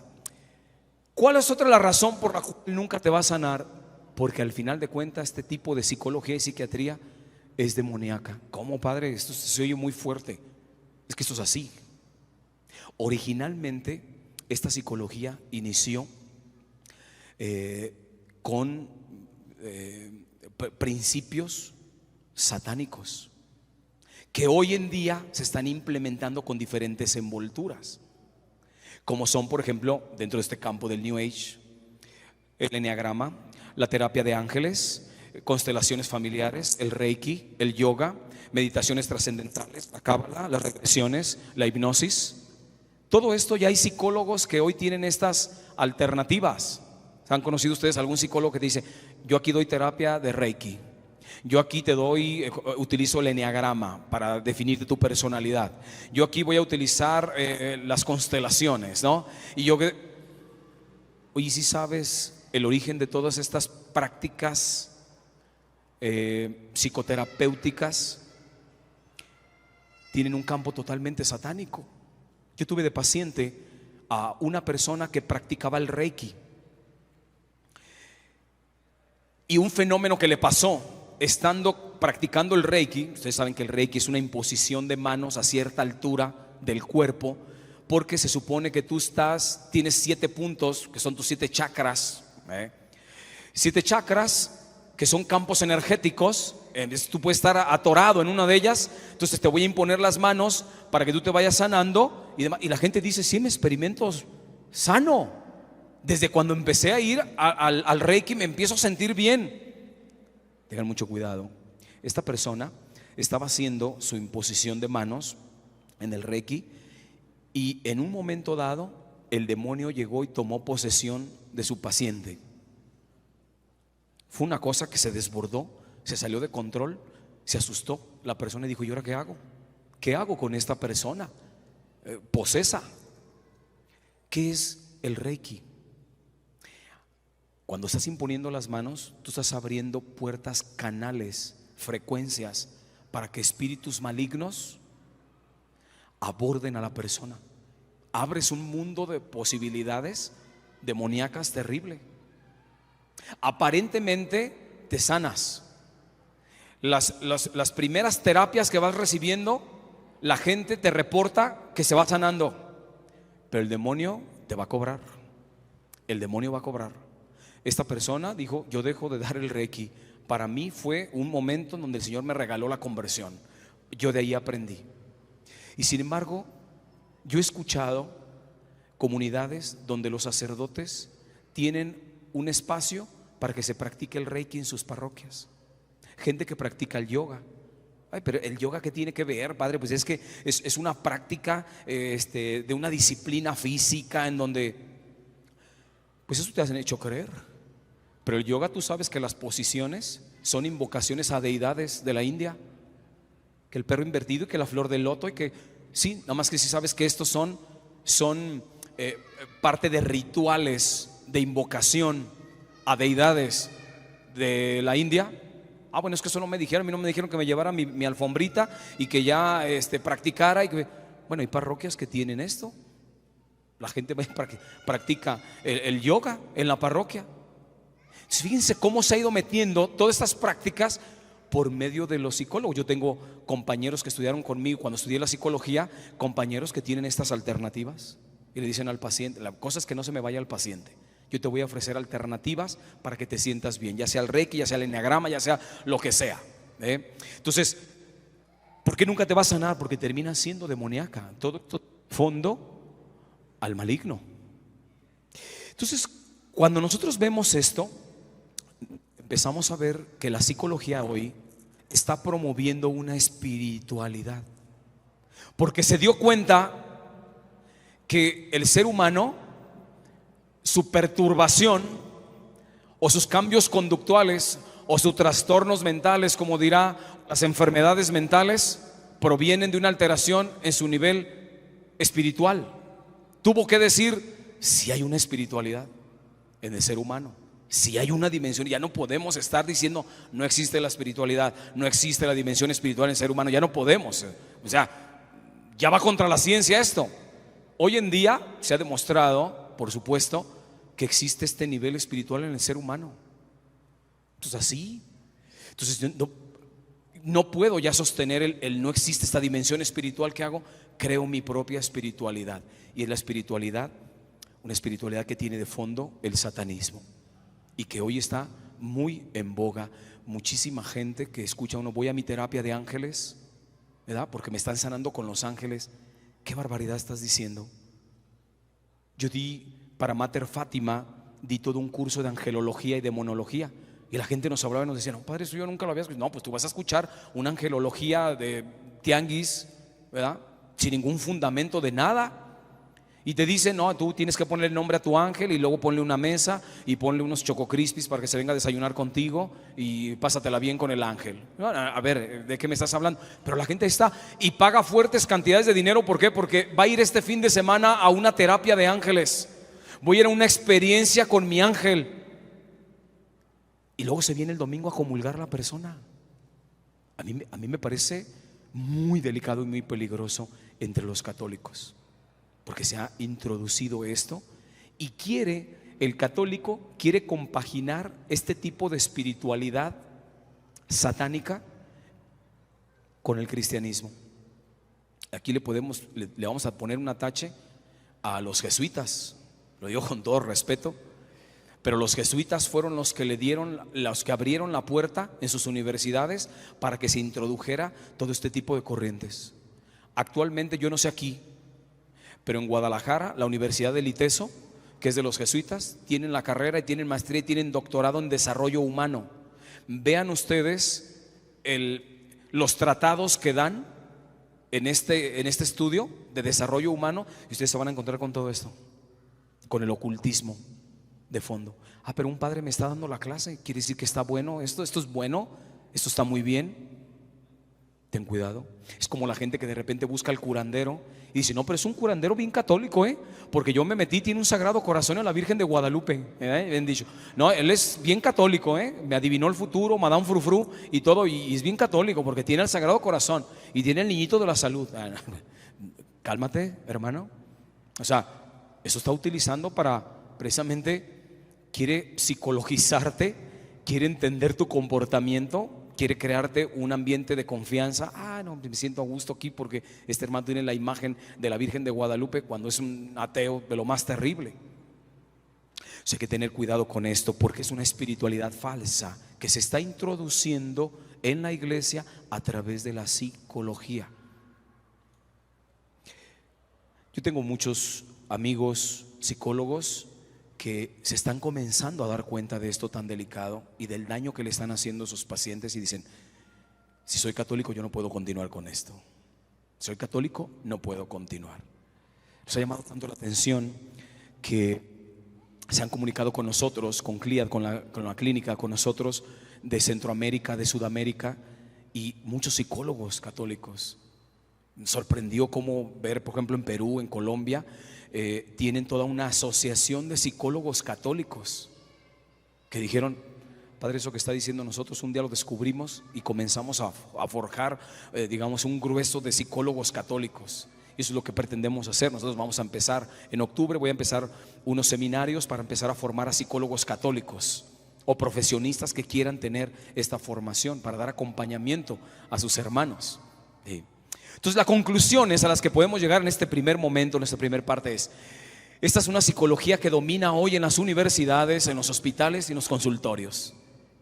¿Cuál es otra la razón por la cual nunca te va a sanar? Porque al final de cuentas este tipo de psicología y psiquiatría es demoníaca. ¿Cómo, padre? Esto se oye muy fuerte. Es que esto es así. Originalmente esta psicología inició con principios satánicos que hoy en día se están implementando con diferentes envolturas, como son, por ejemplo, dentro de este campo del New Age, el enneagrama, la terapia de ángeles, constelaciones familiares, el reiki, el yoga, meditaciones trascendentales, la cábala, las regresiones, la hipnosis. Todo esto ya hay psicólogos que hoy tienen estas alternativas. ¿Han conocido ustedes algún psicólogo que te dice: yo aquí doy terapia de reiki, yo aquí utilizo el enneagrama para definirte tu personalidad, yo aquí voy a utilizar las constelaciones, ¿no? Y oye, ¿sí sabes el origen de todas estas prácticas psicoterapéuticas? Tienen un campo totalmente satánico. Yo tuve de paciente a una persona que practicaba el reiki, y un fenómeno que le pasó estando practicando el reiki. Ustedes saben que el reiki es una imposición de manos a cierta altura del cuerpo, porque se supone que tú tienes 7 puntos que son tus 7 chakras, 7 chakras que son campos energéticos. Tú puedes estar atorado en una de ellas, entonces te voy a imponer las manos para que tú te vayas sanando y demás. Y la gente dice: sí, me experimento sano. Desde cuando empecé a ir al reiki me empiezo a sentir bien. Tengan mucho cuidado. Esta persona estaba haciendo su imposición de manos en el reiki, y en un momento dado el demonio llegó y tomó posesión de su paciente. Fue una cosa que se desbordó, se salió de control, se asustó la persona y dijo: ¿y ahora qué hago? ¿Qué hago con esta persona posesa? ¿Qué es el reiki? Cuando estás imponiendo las manos, tú estás abriendo puertas, canales, frecuencias para que espíritus malignos aborden a la persona. Abres un mundo de posibilidades demoníacas terrible. Aparentemente te sanas. Las primeras terapias que vas recibiendo, la gente te reporta que se va sanando, pero el demonio te va a cobrar. El demonio va a cobrar. Esta persona dijo: yo dejo de dar el reiki. Para mí fue un momento en donde el Señor me regaló la conversión. Yo de ahí aprendí. Y sin embargo, yo he escuchado comunidades donde los sacerdotes tienen un espacio para que se practique el reiki en sus parroquias. Gente que practica el yoga. Ay, pero el yoga, ¿qué tiene que ver, padre? Pues es que es una práctica de una disciplina física en donde, pues eso te han hecho creer. Pero el yoga, tú sabes que las posiciones son invocaciones a deidades de la India, que el perro invertido y que la flor del loto, y que sí, nada más que si sabes que estos son parte de rituales de invocación a deidades de la India. Bueno, es que eso no me dijeron. A mí no me dijeron que me llevara mi alfombrita y que ya practicara. Bueno, hay parroquias que tienen esto. La gente practica el yoga en la parroquia. Fíjense cómo se ha ido metiendo todas estas prácticas, por medio de los psicólogos. Yo tengo compañeros que estudiaron conmigo cuando estudié la psicología, compañeros que tienen estas alternativas y le dicen al paciente, la cosa es que no se me vaya al paciente. Yo te voy a ofrecer alternativas para que te sientas bien, ya sea el Reiki, ya sea el Enneagrama, ya sea lo que sea. Entonces, ¿por qué nunca te va a sanar? Porque termina siendo demoníaca. Todo esto fondo al maligno. Entonces, cuando nosotros vemos esto, empezamos a ver que la psicología hoy está promoviendo una espiritualidad, porque se dio cuenta que el ser humano, su perturbación o sus cambios conductuales o sus trastornos mentales, como dirá, las enfermedades mentales, provienen de una alteración en su nivel espiritual. Tuvo que decir si hay una espiritualidad en el ser humano, si hay una dimensión. Ya no podemos estar diciendo no existe la espiritualidad, no existe la dimensión espiritual en el ser humano. Ya no podemos, o sea, ya va contra la ciencia esto. Hoy en día se ha demostrado, por supuesto, que existe este nivel espiritual en el ser humano. Entonces así, no puedo ya sostener el no existe esta dimensión espiritual. que hago? Creo mi propia espiritualidad, y es la espiritualidad, una espiritualidad que tiene de fondo el satanismo y que hoy está muy en boga. Muchísima gente que escucha uno, voy a mi terapia de ángeles, ¿verdad? Porque me están sanando con los ángeles. ¿Qué barbaridad estás diciendo? Yo para Mater Fátima, di todo un curso de angelología y demonología, y la gente nos hablaba y nos decía, no, padre, eso yo nunca lo había escuchado. No, pues tú vas a escuchar una angelología de tianguis, ¿verdad? Sin ningún fundamento de nada. Y te dicen, no, tú tienes que ponerle nombre a tu ángel y luego ponle una mesa y ponle unos Choco Crispies para que se venga a desayunar contigo y pásatela bien con el ángel. A ver, ¿de qué me estás hablando? Pero la gente está y paga fuertes cantidades de dinero. ¿Por qué? Porque va a ir este fin de semana a una terapia de ángeles. Voy a ir a una experiencia con mi ángel. Y luego se viene el domingo a comulgar la persona. A mí me parece muy delicado y muy peligroso entre los católicos, porque se ha introducido esto y el católico quiere compaginar este tipo de espiritualidad satánica con el cristianismo. Aquí le vamos a poner un atache a los jesuitas, lo digo con todo respeto, pero los jesuitas fueron los que abrieron la puerta en sus universidades para que se introdujera todo este tipo de corrientes. Actualmente, yo no sé aquí, pero en Guadalajara, la Universidad del ITESO, que es de los jesuitas, tienen la carrera y tienen maestría y tienen doctorado en desarrollo humano. Vean ustedes los tratados que dan en este estudio de desarrollo humano, y ustedes se van a encontrar con todo esto, con el ocultismo de fondo. Pero un padre me está dando la clase, quiere decir que está bueno esto es bueno, esto está muy bien. Ten cuidado. Es como la gente que de repente busca al curandero y dice, no, pero es un curandero bien católico, porque yo me metí, tiene un Sagrado Corazón en la Virgen de Guadalupe, bien dicho. No, él es bien católico, me adivinó el futuro, Madame Frufru y todo, y es bien católico porque tiene el Sagrado Corazón y tiene el niñito de la salud. Cálmate, hermano. O sea, eso está utilizando para precisamente, quiere psicologizarte, quiere entender tu comportamiento, quiere crearte un ambiente de confianza. No, me siento a gusto aquí porque este hermano tiene la imagen de la Virgen de Guadalupe, cuando es un ateo de lo más terrible. O sea, hay que tener cuidado con esto, porque es una espiritualidad falsa que se está introduciendo en la iglesia a través de la psicología. Yo tengo muchos amigos psicólogos que se están comenzando a dar cuenta de esto tan delicado y del daño que le están haciendo a sus pacientes, y dicen, si soy católico yo no puedo continuar con esto. Soy católico, no puedo continuar. Nos ha llamado tanto la atención que se han comunicado con nosotros, con CLIAD, con la clínica, con nosotros de Centroamérica, de Sudamérica, y muchos psicólogos católicos. Me sorprendió cómo ver, por ejemplo, en Perú, en Colombia, tienen toda una asociación de psicólogos católicos que dijeron, padre, eso que está diciendo nosotros un día lo descubrimos y comenzamos a forjar, digamos, un grueso de psicólogos católicos. Eso es lo que pretendemos hacer. Nosotros vamos a empezar en octubre, voy a empezar unos seminarios para empezar a formar a psicólogos católicos o profesionistas que quieran tener esta formación para dar acompañamiento a sus hermanos. Sí. Entonces, las conclusiones a las que podemos llegar en este primer momento, en esta primera parte es: esta es una psicología que domina hoy en las universidades, en los hospitales y en los consultorios.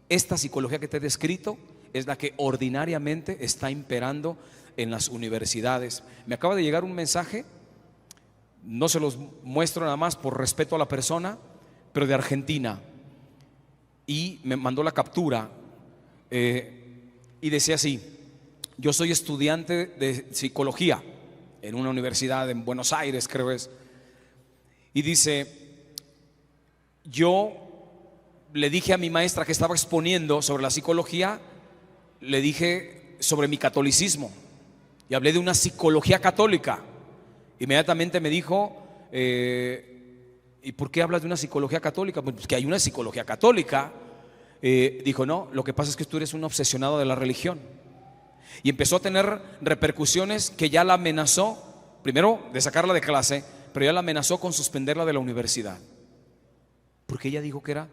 Esta psicología que te he descrito es la que ordinariamente está imperando en las universidades. Me acaba de llegar un mensaje, no se los muestro nada más por respeto a la persona, pero de Argentina, y me mandó la captura y decía así: yo soy estudiante de psicología en una universidad en Buenos Aires, creo es, y dice: yo le dije a mi maestra que estaba exponiendo sobre la psicología, le dije sobre mi catolicismo y hablé de una psicología católica. Inmediatamente me dijo: ¿y por qué hablas de una psicología católica? Pues que hay una psicología católica. Dijo: no, lo que pasa es que tú eres un obsesionado de la religión. Y empezó a tener repercusiones que ya la amenazó, primero de sacarla de clase, pero ya la amenazó con suspenderla de la universidad, porque ella dijo que era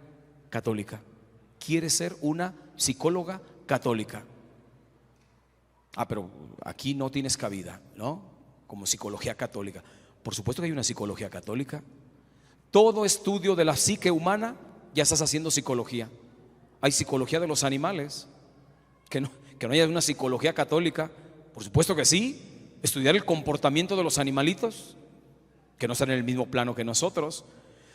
católica. Quiere ser una psicóloga católica. Pero aquí no tienes cabida, ¿no? Como psicología católica. Por supuesto que hay una psicología católica. Todo estudio de la psique humana ya estás haciendo psicología. Hay psicología de los animales. Que no haya una psicología católica. Por supuesto que sí. Estudiar el comportamiento de los animalitos, que no están en el mismo plano que nosotros.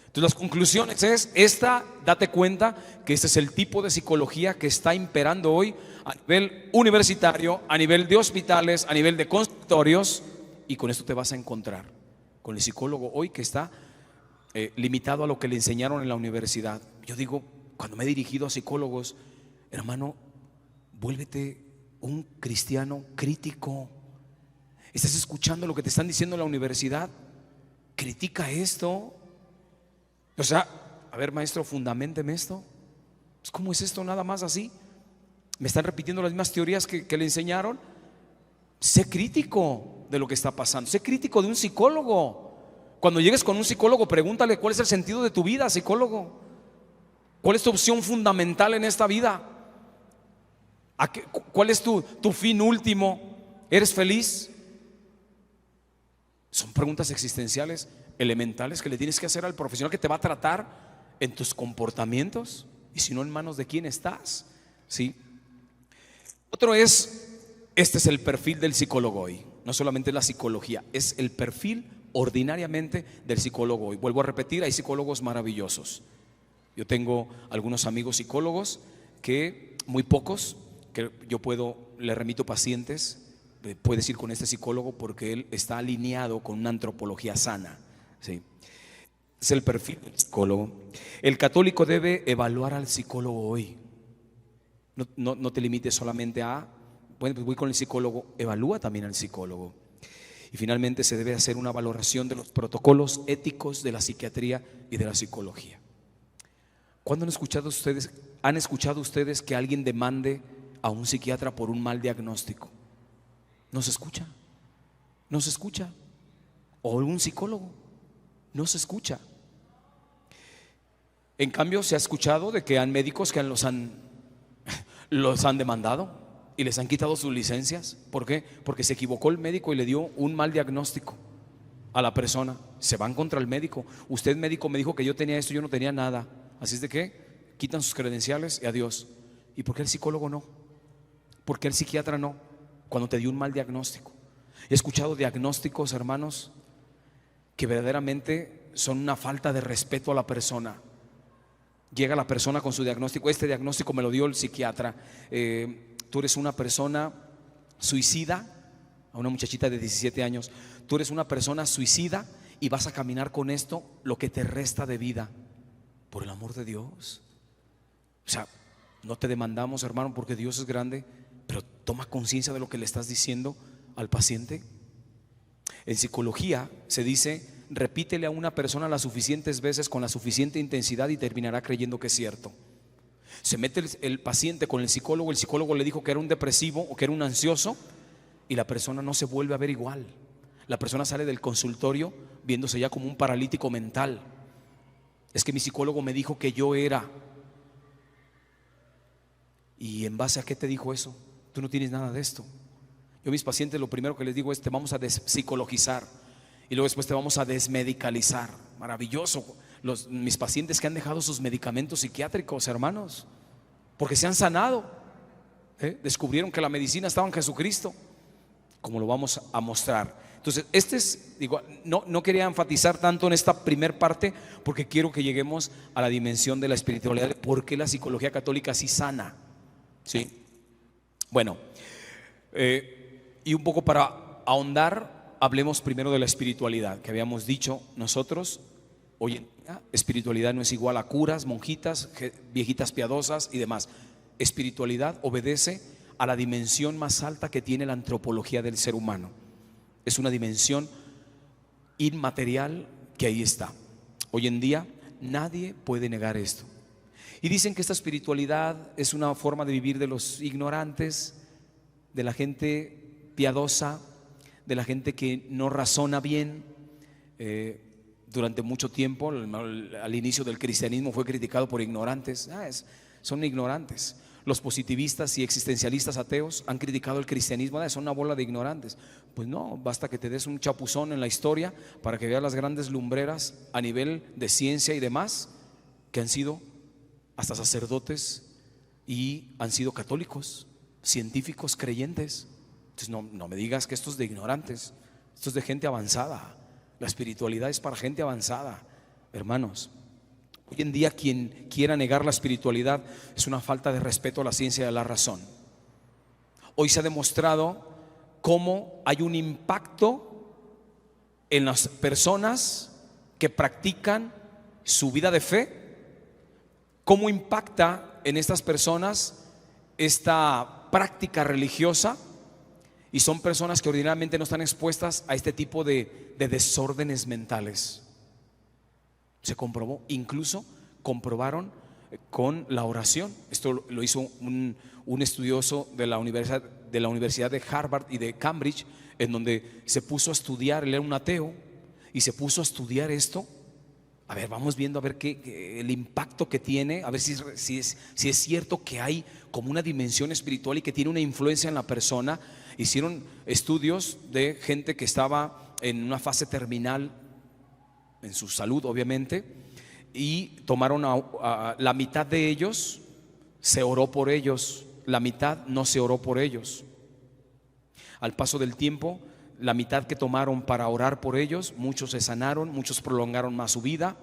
Entonces, las conclusiones es esta: date cuenta que este es el tipo de psicología que está imperando hoy a nivel universitario, a nivel de hospitales, a nivel de consultorios, y con esto te vas a encontrar con el psicólogo hoy que está limitado a lo que le enseñaron en la universidad. Yo digo, cuando me he dirigido a psicólogos: hermano, vuélvete un cristiano crítico. ¿Estás escuchando lo que te están diciendo en la universidad? Critica esto. O sea, a ver, maestro, fundamenteme esto. ¿Cómo es esto nada más así? ¿Me están repitiendo las mismas teorías que le enseñaron? Sé crítico de lo que está pasando. Sé crítico de un psicólogo. Cuando llegues con un psicólogo, pregúntale: ¿cuál es el sentido de tu vida, psicólogo? ¿Cuál es tu opción fundamental en esta vida? ¿Cuál es tu fin último? ¿Eres feliz? Son preguntas existenciales elementales que le tienes que hacer al profesional que te va a tratar en tus comportamientos, y si no, en manos de quién estás. ¿Sí? Otro es: este es el perfil del psicólogo hoy. No solamente la psicología, es el perfil ordinariamente del psicólogo hoy. Vuelvo a repetir, hay psicólogos maravillosos. Yo tengo algunos amigos psicólogos que, muy pocos, que yo le remito pacientes. Puedes ir con este psicólogo porque él está alineado con una antropología sana. ¿Sí? Es el perfil del psicólogo. El católico debe evaluar al psicólogo hoy. No te limites solamente a: bueno, pues voy con el psicólogo. Evalúa también al psicólogo. Y finalmente se debe hacer una valoración de los protocolos éticos de la psiquiatría y de la psicología. ¿Cuándo han escuchado ustedes que alguien demande a un psiquiatra por un mal diagnóstico? No se escucha. No se escucha. O un psicólogo. No se escucha. En cambio, se ha escuchado de que hay médicos que los han demandado y les han quitado sus licencias. ¿Por qué? Porque se equivocó el médico y le dio un mal diagnóstico a la persona. Se van contra el médico. Usted, médico, me dijo que yo tenía esto, yo no tenía nada. Así es de que quitan sus credenciales y adiós. ¿Y por qué el psicólogo no? ¿Por qué el psiquiatra no? Cuando te dio un mal diagnóstico. He escuchado diagnósticos, hermanos, que verdaderamente son una falta de respeto a la persona. Llega la persona con su diagnóstico: este diagnóstico me lo dio el psiquiatra. Tú eres una persona suicida. A una muchachita de 17 años: tú eres una persona suicida y vas a caminar con esto lo que te resta de vida. Por el amor de Dios. O sea, no te demandamos, hermano, porque Dios es grande, pero toma conciencia de lo que le estás diciendo al paciente. En psicología se dice: repítele a una persona las suficientes veces con la suficiente intensidad y terminará creyendo que es cierto. Se mete el paciente con el psicólogo le dijo que era un depresivo o que era un ansioso, y la persona no se vuelve a ver igual. La persona sale del consultorio viéndose ya como un paralítico mental. Es que mi psicólogo me dijo que yo era. ¿Y en base a qué te dijo eso? Tú no tienes nada de esto. Yo a mis pacientes lo primero que les digo es: te vamos a despsicologizar y luego después te vamos a desmedicalizar. Maravilloso. Mis pacientes que han dejado sus medicamentos psiquiátricos, hermanos, porque se han sanado, descubrieron que la medicina estaba en Jesucristo, como lo vamos a mostrar. Entonces, no quería enfatizar tanto en esta primer parte, porque quiero que lleguemos a la dimensión de la espiritualidad, por qué la psicología católica sí sana. ¿Sí? Bueno, y un poco para ahondar, hablemos primero de la espiritualidad, que habíamos dicho nosotros. Hoy en día, espiritualidad no es igual a curas, monjitas, viejitas piadosas y demás. Espiritualidad obedece a la dimensión más alta que tiene la antropología del ser humano. Es una dimensión inmaterial que ahí está. Hoy en día nadie puede negar esto. Y dicen que esta espiritualidad es una forma de vivir de los ignorantes, de la gente piadosa, de la gente que no razona bien. Durante mucho tiempo, al inicio del cristianismo, fue criticado por ignorantes. Son ignorantes. Los positivistas y existencialistas ateos han criticado el cristianismo. Son una bola de ignorantes. Pues no, basta que te des un chapuzón en la historia para que veas las grandes lumbreras a nivel de ciencia y demás, que han sido hasta sacerdotes y han sido católicos, científicos, creyentes. Entonces no me digas que esto es de ignorantes, esto es de gente avanzada. La espiritualidad es para gente avanzada, hermanos. Hoy en día quien quiera negar la espiritualidad es una falta de respeto a la ciencia y a la razón. Hoy se ha demostrado cómo hay un impacto en las personas que practican su vida de fe, cómo impacta en estas personas esta práctica religiosa, y son personas que ordinariamente no están expuestas a este tipo de desórdenes mentales. Se comprobó, incluso comprobaron con la oración. Esto lo hizo un estudioso de la Universidad de Harvard y de Cambridge, en donde se puso a estudiar. Él era un ateo y se puso a estudiar esto. A ver, vamos viendo a ver el impacto que tiene, a ver si es cierto que hay como una dimensión espiritual y que tiene una influencia en la persona. Hicieron estudios de gente que estaba en una fase terminal en su salud, obviamente, y tomaron a la mitad de ellos, se oró por ellos, la mitad no se oró por ellos. Al paso del tiempo, la mitad que tomaron para orar por ellos, muchos se sanaron, muchos prolongaron más su vida,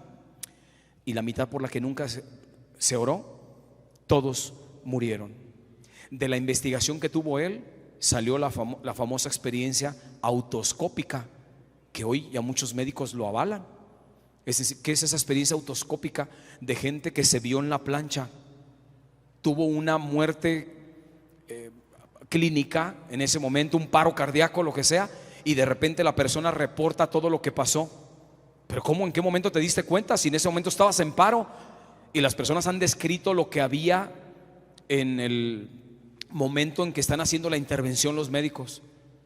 y la mitad por la que nunca se oró, todos murieron. De la investigación que tuvo él, salió la famosa experiencia autoscópica, que hoy ya muchos médicos lo avalan. Es decir, ¿qué es esa experiencia autoscópica? De gente que se vio en la plancha, tuvo una muerte clínica en ese momento, un paro cardíaco, lo que sea, y de repente la persona reporta todo lo que pasó. Pero ¿cómo? ¿En qué momento te diste cuenta? Si en ese momento estabas en paro. Y las personas han descrito lo que había en el momento en que están haciendo la intervención los médicos.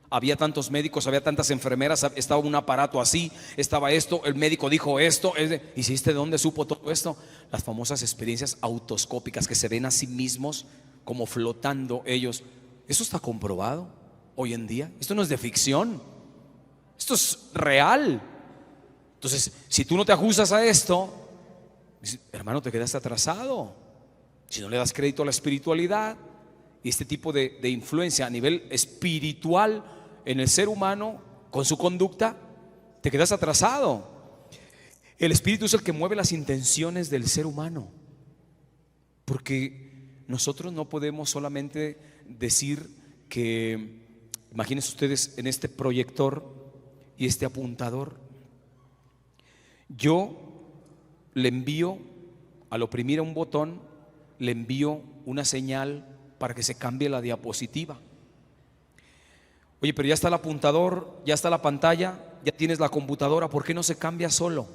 Había tantos médicos, había tantas enfermeras, estaba un aparato así, estaba esto, el médico dijo esto. ¿Y si de dónde supo todo esto? Las famosas experiencias autoscópicas, que se ven a sí mismos como flotando ellos. Eso está comprobado hoy en día. Esto no es de ficción, esto es real. Entonces, si tú no te ajustas a esto, hermano, te quedaste atrasado. Si no le das crédito a la espiritualidad y este tipo de influencia a nivel espiritual en el ser humano con su conducta, te quedas atrasado. El espíritu es el que mueve las intenciones del ser humano, porque nosotros no podemos solamente decir que, imagínense ustedes en este proyector y este apuntador, yo le envío, al oprimir a un botón, le envío una señal para que se cambie la diapositiva. Oye, pero ya está el apuntador, ya está la pantalla, ya tienes la computadora, ¿por qué no se cambia solo?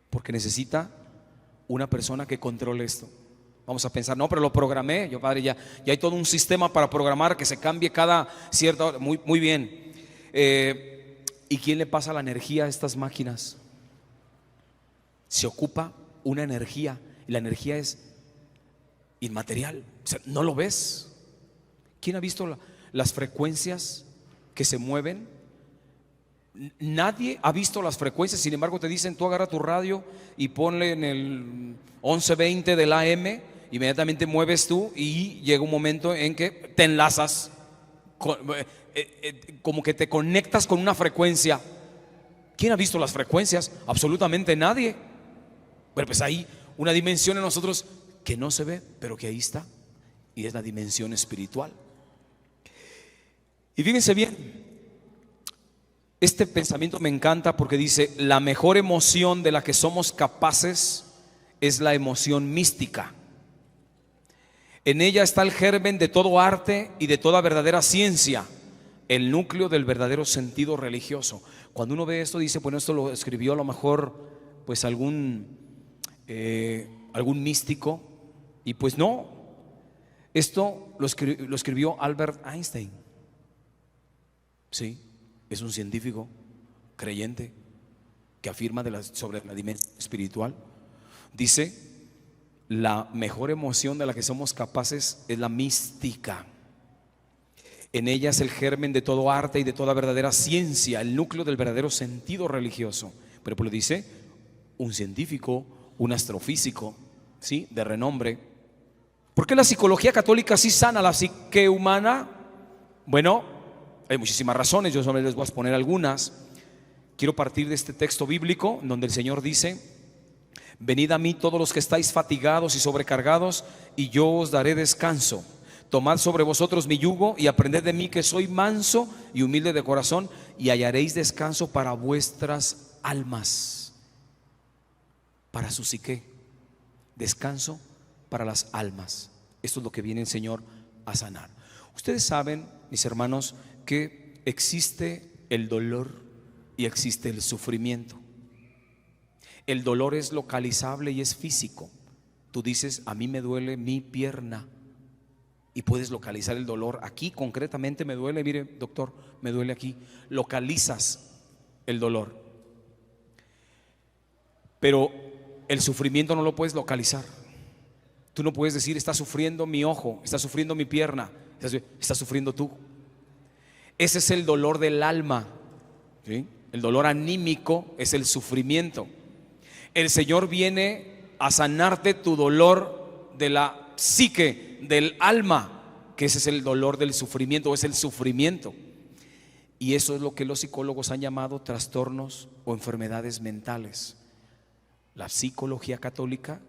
Porque necesita una persona que controle esto. Vamos a pensar, no, pero lo programé. Yo, padre, ya hay todo un sistema para programar que se cambie cada cierta hora. Muy bien. ¿Y quién le pasa la energía a estas máquinas? Se ocupa una energía, y la energía es inmaterial. O sea, no lo ves. ¿Quién ha visto las frecuencias que se mueven? Nadie ha visto las frecuencias. Sin embargo te dicen, tú agarra tu radio y ponle en el 1120 del AM, inmediatamente mueves tú y llega un momento en que te enlazas como que te conectas con una frecuencia. ¿Quién ha visto las frecuencias? Absolutamente nadie. Pero pues hay una dimensión en nosotros que no se ve, pero que ahí está, y es la dimensión espiritual. Y fíjense bien, este pensamiento me encanta porque dice: la mejor emoción de la que somos capaces es la emoción mística. En ella está el germen de todo arte y de toda verdadera ciencia, el núcleo del verdadero sentido religioso. Cuando uno ve esto dice, bueno, esto lo escribió a lo mejor pues algún místico, y pues no, esto lo escribió Albert Einstein. Sí, es un científico creyente que afirma sobre la dimensión espiritual. Dice: la mejor emoción de la que somos capaces es la mística. En ella es el germen de todo arte y de toda verdadera ciencia, el núcleo del verdadero sentido religioso. Pero lo dice un científico, un astrofísico, ¿sí?, de renombre. ¿Por qué la psicología católica sí sana la psique humana? Bueno, hay muchísimas razones, yo solo les voy a exponer algunas. Quiero partir de este texto bíblico donde el Señor dice: venid a mí todos los que estáis fatigados y sobrecargados, y yo os daré descanso. Tomad sobre vosotros mi yugo y aprended de mí, que soy manso y humilde de corazón, y hallaréis descanso para vuestras almas. Para su psique, descanso para las almas. Esto es lo que viene el Señor a sanar. Ustedes saben, mis hermanos, que existe el dolor y existe el sufrimiento. El dolor es localizable y es físico. Tú dices: a mí me duele mi pierna, y puedes localizar el dolor. Aquí concretamente me duele, mire doctor, me duele aquí. Localizas el dolor. Pero el sufrimiento no lo puedes localizar. Tú no puedes decir: está sufriendo mi ojo, está sufriendo mi pierna. Está sufriendo tú. Ese es el dolor del alma, ¿sí? El dolor anímico es el sufrimiento. El Señor viene a sanarte tu dolor de la psique, del alma, que ese es el dolor del sufrimiento, es el sufrimiento. Y eso es lo que los psicólogos han llamado trastornos o enfermedades mentales. La psicología católica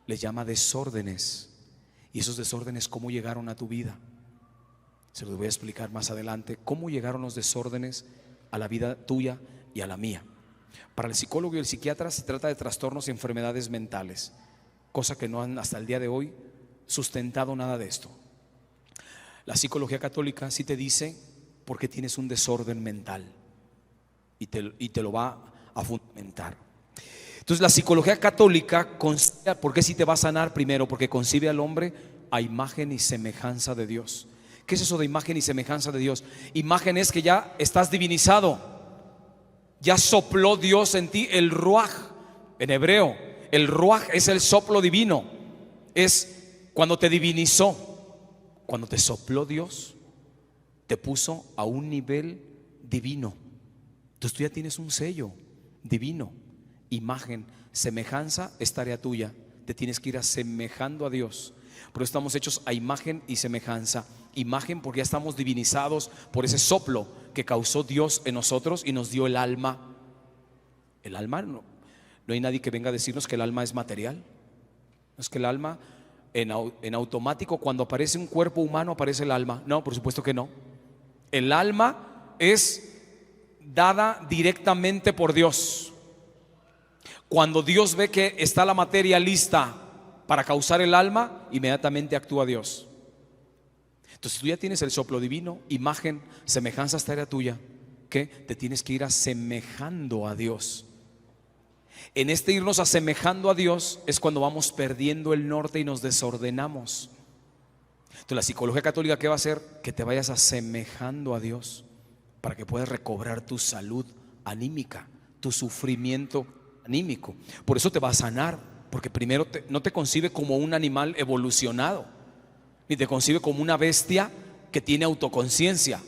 les llama desórdenes. Y esos desórdenes, ¿cómo llegaron a tu vida? Se los voy a explicar más adelante, cómo llegaron los desórdenes a la vida tuya y a la mía. Para el psicólogo y el psiquiatra se trata de trastornos y enfermedades mentales, cosa que no han hasta el día de hoy sustentado nada de esto. La psicología católica sí te dice por qué tienes un desorden mental y te lo va a fundamentar. Entonces la psicología católica, ¿por qué sí te va a sanar? Primero, porque concibe al hombre a imagen y semejanza de Dios. ¿Qué es eso de imagen y semejanza de Dios? Imagen es que ya estás divinizado, ya sopló Dios en ti el ruaj. En hebreo, el ruaj es el soplo divino, es cuando te divinizó, cuando te sopló Dios, te puso a un nivel divino. Entonces tú ya tienes un sello divino. Imagen, semejanza es tarea tuya. Te tienes que ir asemejando a Dios. Por eso estamos hechos a imagen y semejanza. Imagen porque ya estamos divinizados por ese soplo que causó Dios en nosotros y nos dio el alma. El alma, no hay nadie que venga a decirnos que el alma es material. No es que el alma en automático, cuando aparece un cuerpo humano, aparece el alma. No, por supuesto que no. El alma es dada directamente por Dios. Cuando Dios ve que está la materia lista para causar el alma, inmediatamente actúa Dios. Entonces tú ya tienes el soplo divino, imagen, semejanza es tarea tuya, que te tienes que ir asemejando a Dios. En este irnos asemejando a Dios es cuando vamos perdiendo el norte y nos desordenamos. Entonces la psicología católica, ¿qué va a hacer? Que te vayas asemejando a Dios para que puedas recobrar tu salud anímica, tu sufrimiento anímico. Por eso te va a sanar. porque primero no te concibe como un animal evolucionado, ni te concibe como una bestia que tiene autoconciencia.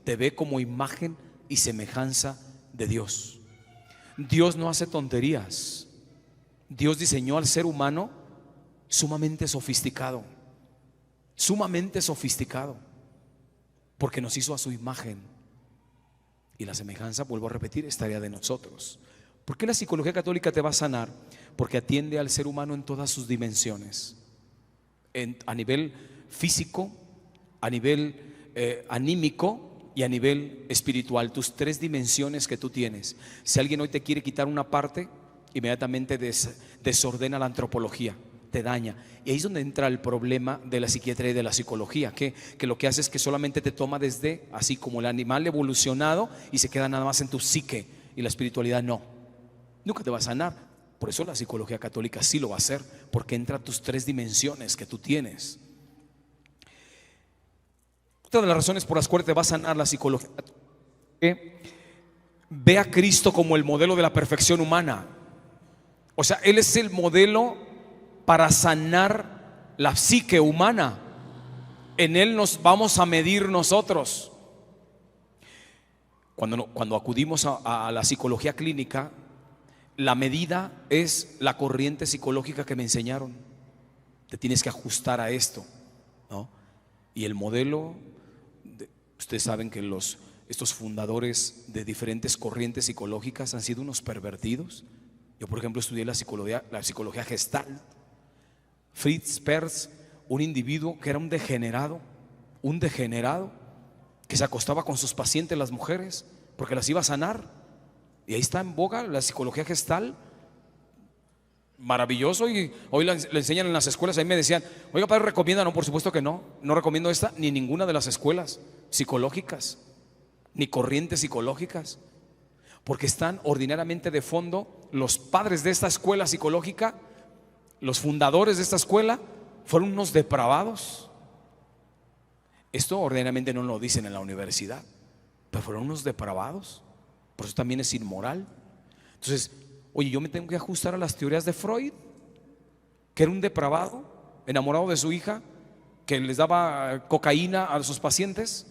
Te ve como imagen y semejanza de Dios. Dios no hace tonterías. Dios diseñó al ser humano sumamente sofisticado, porque nos hizo a su imagen. Y la semejanza, vuelvo a repetir, es tarea de nosotros. ¿Por qué la psicología católica te va a sanar? Porque atiende al ser humano en todas sus dimensiones, a nivel físico, a nivel anímico y a nivel espiritual. Tus tres dimensiones que tú tienes. Si alguien hoy te quiere quitar una parte, inmediatamente desordena la antropología, te daña. Y ahí es donde entra el problema de la psiquiatría y de la psicología, que lo que hace es que solamente te toma desde, así como el animal evolucionado, y se queda nada más en tu psique, y la espiritualidad no. Nunca te va a sanar. Por eso la psicología católica sí lo va a hacer, porque entra a tus tres dimensiones que tú tienes. Otra de las razones por las cuales te va a sanar la psicología católica: ve a Cristo como el modelo de la perfección humana. O sea, Él es el modelo para sanar la psique humana. En Él nos vamos a medir nosotros. Cuando acudimos a la psicología clínica, la medida es la corriente psicológica que me enseñaron. Te tienes que ajustar a esto, ¿no? Y el modelo, ustedes saben que estos fundadores de diferentes corrientes psicológicas han sido unos pervertidos. Yo, por ejemplo, estudié la psicología Gestalt. Fritz Perls, un individuo que era un degenerado, que se acostaba con sus pacientes, las mujeres, porque las iba a sanar. Y ahí está en boga la psicología Gestalt. Maravilloso. Y hoy le enseñan en las escuelas. Ahí me decían: oiga, padre, ¿recomienda? No, por supuesto que no. No recomiendo esta ni ninguna de las escuelas psicológicas, ni corrientes psicológicas, porque están ordinariamente de fondo. Los padres de esta escuela psicológica, los fundadores de esta escuela, fueron unos depravados. Esto ordinariamente no lo dicen en la universidad, pero fueron unos depravados. Por eso también es inmoral. Entonces, oye, yo me tengo que ajustar a las teorías de Freud, que era un depravado, enamorado de su hija, que les daba cocaína a sus pacientes,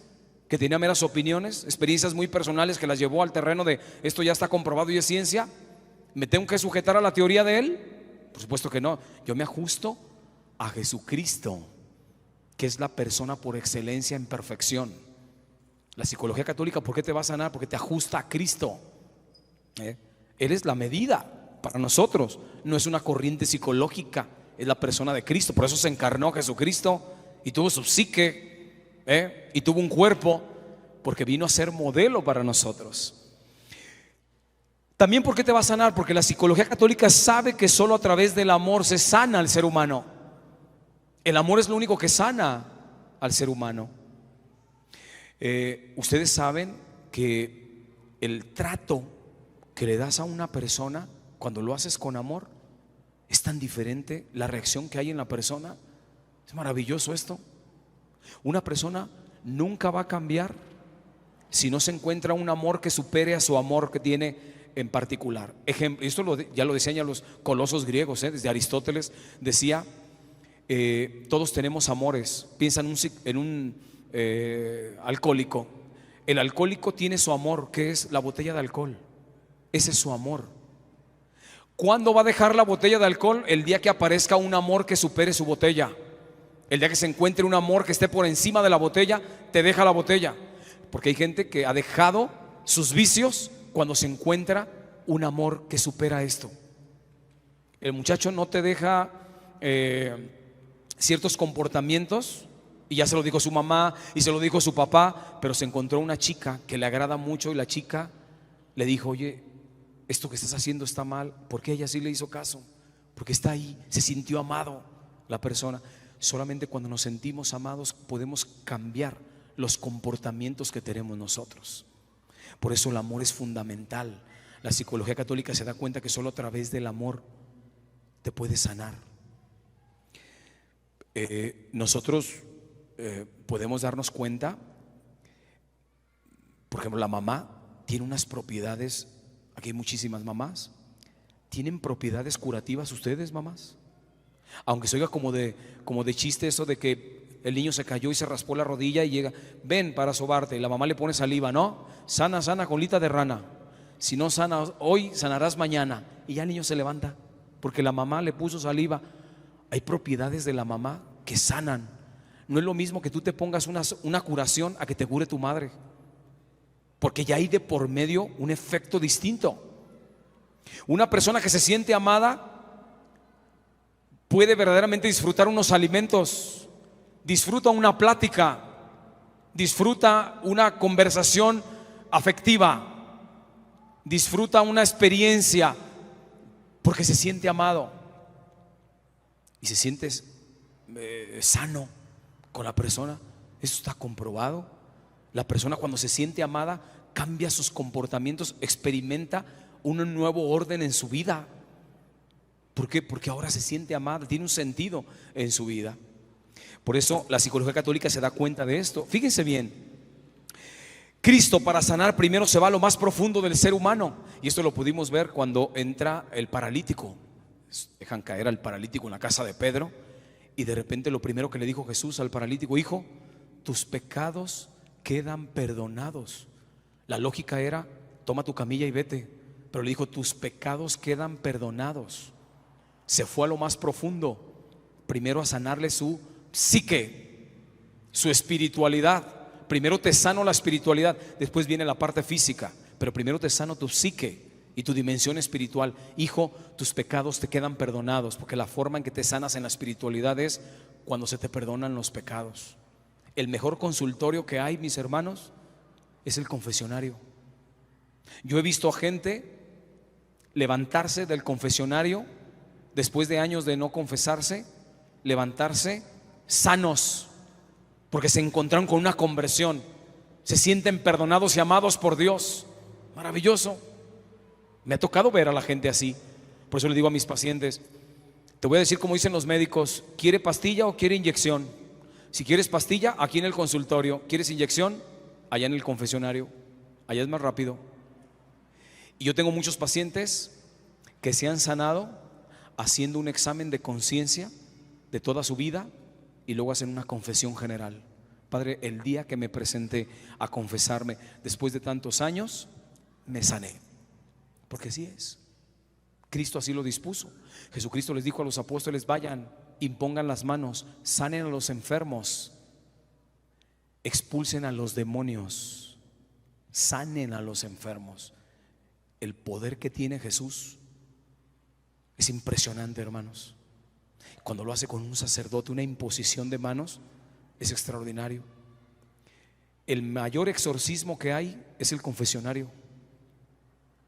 que tenía meras opiniones, experiencias muy personales que las llevó al terreno de esto ya está comprobado y es ciencia. ¿Me tengo que sujetar a la teoría de él? Por supuesto que no. Yo me ajusto a Jesucristo, que es la persona por excelencia en perfección. La psicología católica, ¿por qué te va a sanar? Porque te ajusta a Cristo. Él es la medida para nosotros. No es una corriente psicológica, es la persona de Cristo. Por eso se encarnó Jesucristo y tuvo su psique, y tuvo un cuerpo, porque vino a ser modelo para nosotros. También, ¿por qué te va a sanar? Porque la psicología católica sabe que solo a través del amor se sana al ser humano. El amor es lo único que sana al ser humano. Ustedes saben que el trato que le das a una persona, cuando lo haces con amor, es tan diferente la reacción que hay en la persona. Es maravilloso esto. Una persona nunca va a cambiar si no se encuentra un amor que supere a su amor que tiene en particular. Ejemplo, esto ya lo decían ya los colosos griegos, desde Aristóteles decía: todos tenemos amores. Piensa en un alcohólico. El alcohólico tiene su amor, que es la botella de alcohol. Ese es su amor. ¿Cuándo va a dejar la botella de alcohol? El día que aparezca un amor que supere su botella. El día que se encuentre un amor que esté por encima de la botella, te deja la botella. Porque hay gente que ha dejado sus vicios cuando se encuentra un amor que supera esto. El muchacho no te deja ciertos comportamientos, y ya se lo dijo su mamá y se lo dijo su papá, pero se encontró una chica que le agrada mucho y la chica le dijo: oye, esto que estás haciendo está mal. Porque ella sí le hizo caso, porque está ahí, se sintió amado la persona. Solamente cuando nos sentimos amados podemos cambiar los comportamientos que tenemos nosotros. Por eso el amor es fundamental. La psicología católica se da cuenta que solo a través del amor te puede sanar. Nosotros podemos darnos cuenta, por ejemplo, la mamá tiene unas propiedades. Aquí hay muchísimas mamás. ¿Tienen propiedades curativas ustedes, mamás? Aunque se oiga como de chiste eso de que el niño se cayó y se raspó la rodilla y llega, ven para sobarte, y la mamá le pone saliva, ¿no? Sana, sana, colita de rana. Si no sana hoy, sanarás mañana. Y ya el niño se levanta porque la mamá le puso saliva. Hay propiedades de la mamá que sanan. No es lo mismo que tú te pongas una curación a que te cure tu madre, porque ya hay de por medio un efecto distinto. Una persona que se siente amada puede verdaderamente disfrutar unos alimentos, disfruta una plática, disfruta una conversación afectiva, disfruta una experiencia, porque se siente amado y se siente sano con la persona. Eso está comprobado. La persona cuando se siente amada cambia sus comportamientos, experimenta un nuevo orden en su vida. ¿Por qué? Porque ahora se siente amada, tiene un sentido en su vida. Por eso la psicología católica se da cuenta de esto. Fíjense bien, Cristo para sanar primero se va a lo más profundo del ser humano, y esto lo pudimos ver cuando entra el paralítico. Dejan caer al paralítico en la casa de Pedro, y de repente lo primero que le dijo Jesús al paralítico: hijo, tus pecados quedan perdonados. La lógica era: toma tu camilla y vete. Pero le dijo: tus pecados quedan perdonados. Se fue a lo más profundo, primero a sanarle su psique, su espiritualidad. Primero te sano la espiritualidad, después viene la parte física, pero primero te sano tu psique y tu dimensión espiritual. Hijo, tus pecados te quedan perdonados, porque la forma en que te sanas en la espiritualidad es cuando se te perdonan los pecados. El mejor consultorio que hay, mis hermanos, es el confesionario. Yo he visto a gente levantarse del confesionario después de años de no confesarse, levantarse sanos, porque se encontraron con una conversión, se sienten perdonados y amados por Dios. Maravilloso. Me ha tocado ver a la gente así. Por eso le digo a mis pacientes: te voy a decir como dicen los médicos, ¿quiere pastilla o quiere inyección? Si quieres pastilla, aquí en el consultorio. ¿Quieres inyección? Allá en el confesionario. Allá es más rápido. Y yo tengo muchos pacientes que se han sanado haciendo un examen de conciencia de toda su vida y luego hacen una confesión general. Padre, el día que me presenté a confesarme después de tantos años, me sané. Porque así es. Cristo así lo dispuso. Jesucristo les dijo a los apóstoles: vayan, impongan las manos, sanen a los enfermos, expulsen a los demonios, sanen a los enfermos. El poder que tiene Jesús es impresionante, hermanos. Cuando lo hace con un sacerdote, una imposición de manos, es extraordinario. El mayor exorcismo que hay es el confesionario.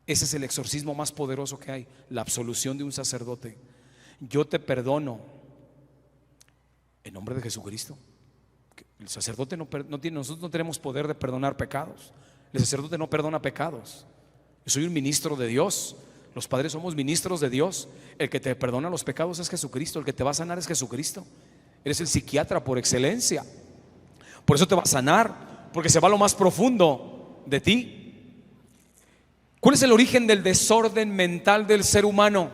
Ese es el exorcismo más poderoso que hay, la absolución de un sacerdote. Yo te perdono en nombre de Jesucristo. El sacerdote no tiene, nosotros no tenemos poder de perdonar pecados. El sacerdote no perdona pecados. Yo soy un ministro de Dios. Los padres somos ministros de Dios. El que te perdona los pecados es Jesucristo. El que te va a sanar es Jesucristo. Eres el psiquiatra por excelencia. Por eso te va a sanar, porque se va a lo más profundo de ti. ¿Cuál es el origen del desorden mental del ser humano?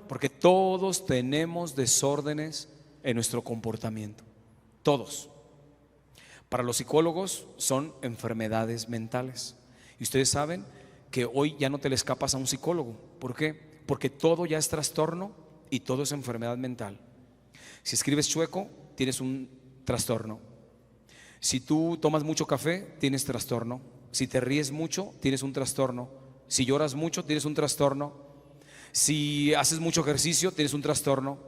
Porque todos tenemos desórdenes en nuestro comportamiento. Todos. Para los psicólogos son enfermedades mentales. Y ustedes saben que hoy ya no te le escapas a un psicólogo. ¿Por qué? Porque todo ya es trastorno y todo es enfermedad mental. Si escribes chueco, tienes un trastorno. Si tú tomas mucho café, tienes trastorno. Si te ríes mucho, tienes un trastorno. Si lloras mucho, tienes un trastorno. Si haces mucho ejercicio, tienes un trastorno,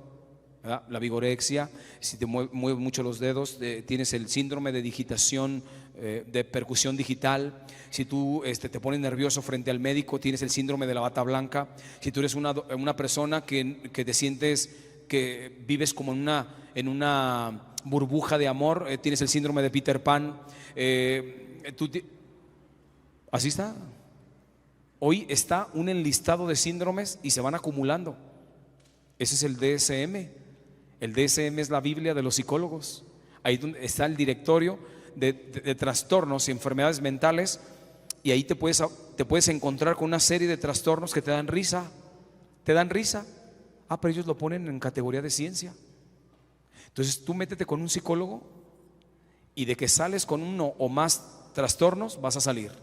¿verdad? La vigorexia. Si te mueves mucho los dedos, tienes el síndrome de digitación, de percusión digital. Si tú te pones nervioso frente al médico, tienes el síndrome de la bata blanca. Si tú eres una persona que te sientes que vives como en una burbuja de amor, tienes el síndrome de Peter Pan. Así está. Hoy está un enlistado de síndromes y se van acumulando. Ese es el DSM. El DSM es la Biblia de los psicólogos. Ahí está el directorio de trastornos y enfermedades mentales, y ahí te puedes encontrar con una serie de trastornos que te dan risa, ¿Te dan risa? Ah, pero ellos lo ponen en categoría de ciencia. Entonces tú métete con un psicólogo y de que sales con uno o más trastornos vas a salir.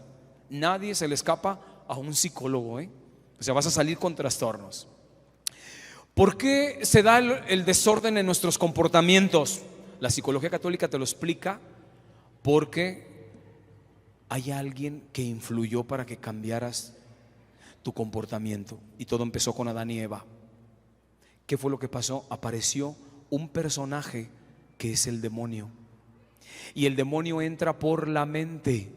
Nadie se le escapa a un psicólogo, ¿eh? O sea, vas a salir con trastornos. ¿Por qué se da el desorden en nuestros comportamientos? La psicología católica te lo explica, porque hay alguien que influyó para que cambiaras tu comportamiento. Y todo empezó con Adán y Eva. ¿Qué fue lo que pasó? Apareció un personaje que es el demonio. Y el demonio entra por la mente.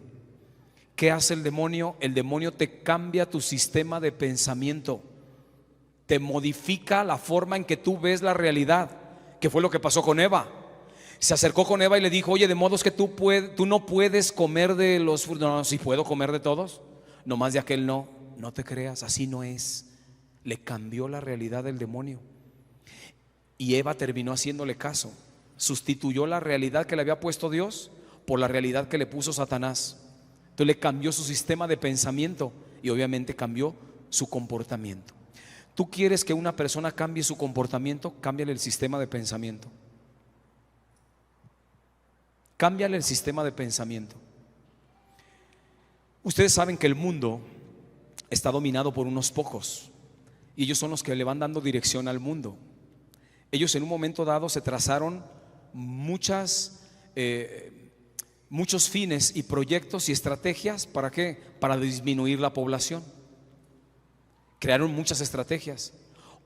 ¿Qué hace el demonio? El demonio te cambia tu sistema de pensamiento, te modifica la forma en que tú ves la realidad. ¿Qué fue lo que pasó con Eva? Se acercó con Eva y le dijo: oye, de modos que tú no puedes comer de los frutos. No, sí puedo comer de todos, nomás de aquel no. No te creas, así no es. Le cambió la realidad del demonio. Y Eva terminó haciéndole caso. Sustituyó la realidad que le había puesto Dios por la realidad que le puso Satanás. Entonces le cambió su sistema de pensamiento y obviamente cambió su comportamiento. ¿Tú quieres que una persona cambie su comportamiento? Cámbiale el sistema de pensamiento. Cámbiale el sistema de pensamiento. Ustedes saben que el mundo está dominado por unos pocos, y ellos son los que le van dando dirección al mundo. Ellos en un momento dado se trazaron muchos fines y proyectos y estrategias. ¿Para qué? Para disminuir la población. Crearon muchas estrategias.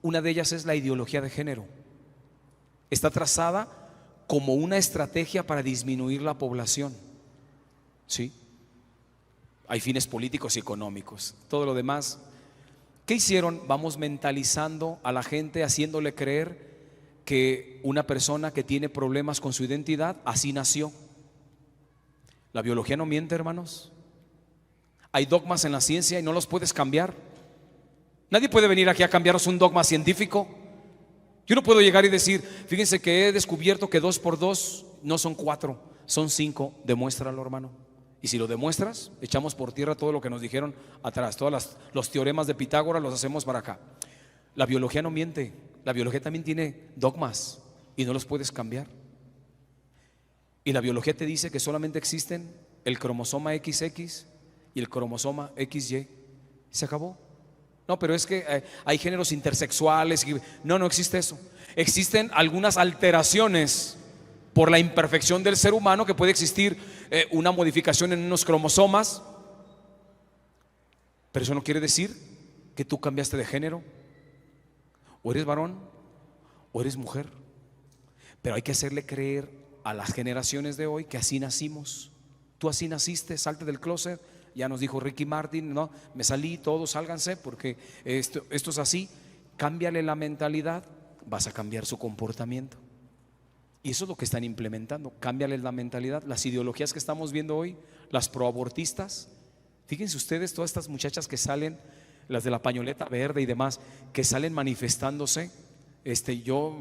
Una de ellas es la ideología de género. Está trazada como una estrategia para disminuir la población. ¿Sí? Hay fines políticos y económicos. Todo lo demás, ¿qué hicieron? Vamos mentalizando a la gente, haciéndole creer que una persona que tiene problemas con su identidad, así nació. La biología no miente, hermanos. Hay dogmas en la ciencia y no los puedes cambiar. Nadie puede venir aquí a cambiaros un dogma científico. Yo no puedo llegar y decir: fíjense que he descubierto que 2 por 2 no son 4, son 5. Demuéstralo, hermano. Y si lo demuestras, echamos por tierra todo lo que nos dijeron atrás. Los teoremas de Pitágoras los hacemos para acá. La biología no miente. La biología también tiene dogmas y no los puedes cambiar. Y la biología te dice que solamente existen el cromosoma XX y el cromosoma XY. Se acabó. No, pero es que hay géneros intersexuales. No existe eso. Existen algunas alteraciones por la imperfección del ser humano, que puede existir una modificación en unos cromosomas, pero eso no quiere decir que tú cambiaste de género. O eres varón o eres mujer. Pero hay que hacerle creer a las generaciones de hoy que así nacimos. Tú así naciste, salte del closet. Ya nos dijo Ricky Martin, no, me salí, todos sálganse porque esto es así. Cámbiale la mentalidad, vas a cambiar su comportamiento. Y eso es lo que están implementando. Cámbiale la mentalidad. Las ideologías que estamos viendo hoy, las proabortistas. Fíjense ustedes, todas estas muchachas que salen, las de la pañoleta verde y demás, que salen manifestándose. Yo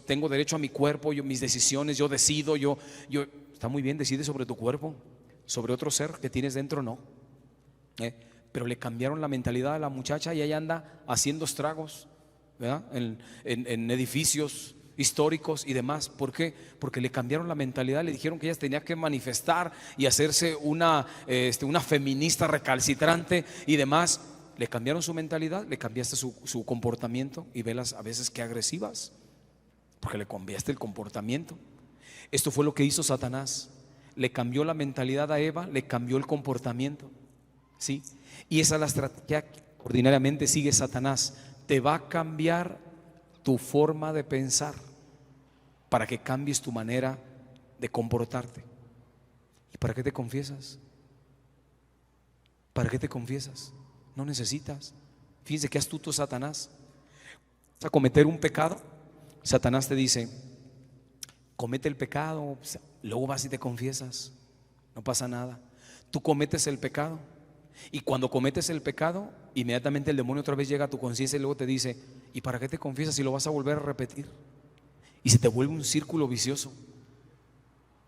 tengo derecho a mi cuerpo, mis decisiones, yo decido, yo. Está muy bien, decide sobre tu cuerpo, sobre otro ser que tienes dentro, no. Pero le cambiaron la mentalidad a la muchacha y ella anda haciendo estragos, ¿verdad? En edificios históricos y demás. ¿Por qué? Porque le cambiaron la mentalidad, le dijeron que ella tenía que manifestar y hacerse una feminista recalcitrante y demás. Le cambiaron su mentalidad, le cambiaste su comportamiento, y velas a veces que agresivas, porque le cambiaste el comportamiento. Esto fue lo que hizo Satanás. Le cambió la mentalidad a Eva, le cambió el comportamiento, ¿sí? Y esa es la estrategia que ordinariamente sigue Satanás. Te va a cambiar tu forma de pensar para que cambies tu manera de comportarte. ¿Y para qué te confiesas? ¿Para qué te confiesas? No necesitas. Fíjense qué astuto es Satanás. Vas a cometer un pecado, Satanás te dice: comete el pecado, luego vas y te confiesas, no pasa nada. Tú cometes el pecado, y cuando cometes el pecado, inmediatamente el demonio otra vez llega a tu conciencia y luego te dice: ¿y para qué te confiesas si lo vas a volver a repetir? Y se te vuelve un círculo vicioso.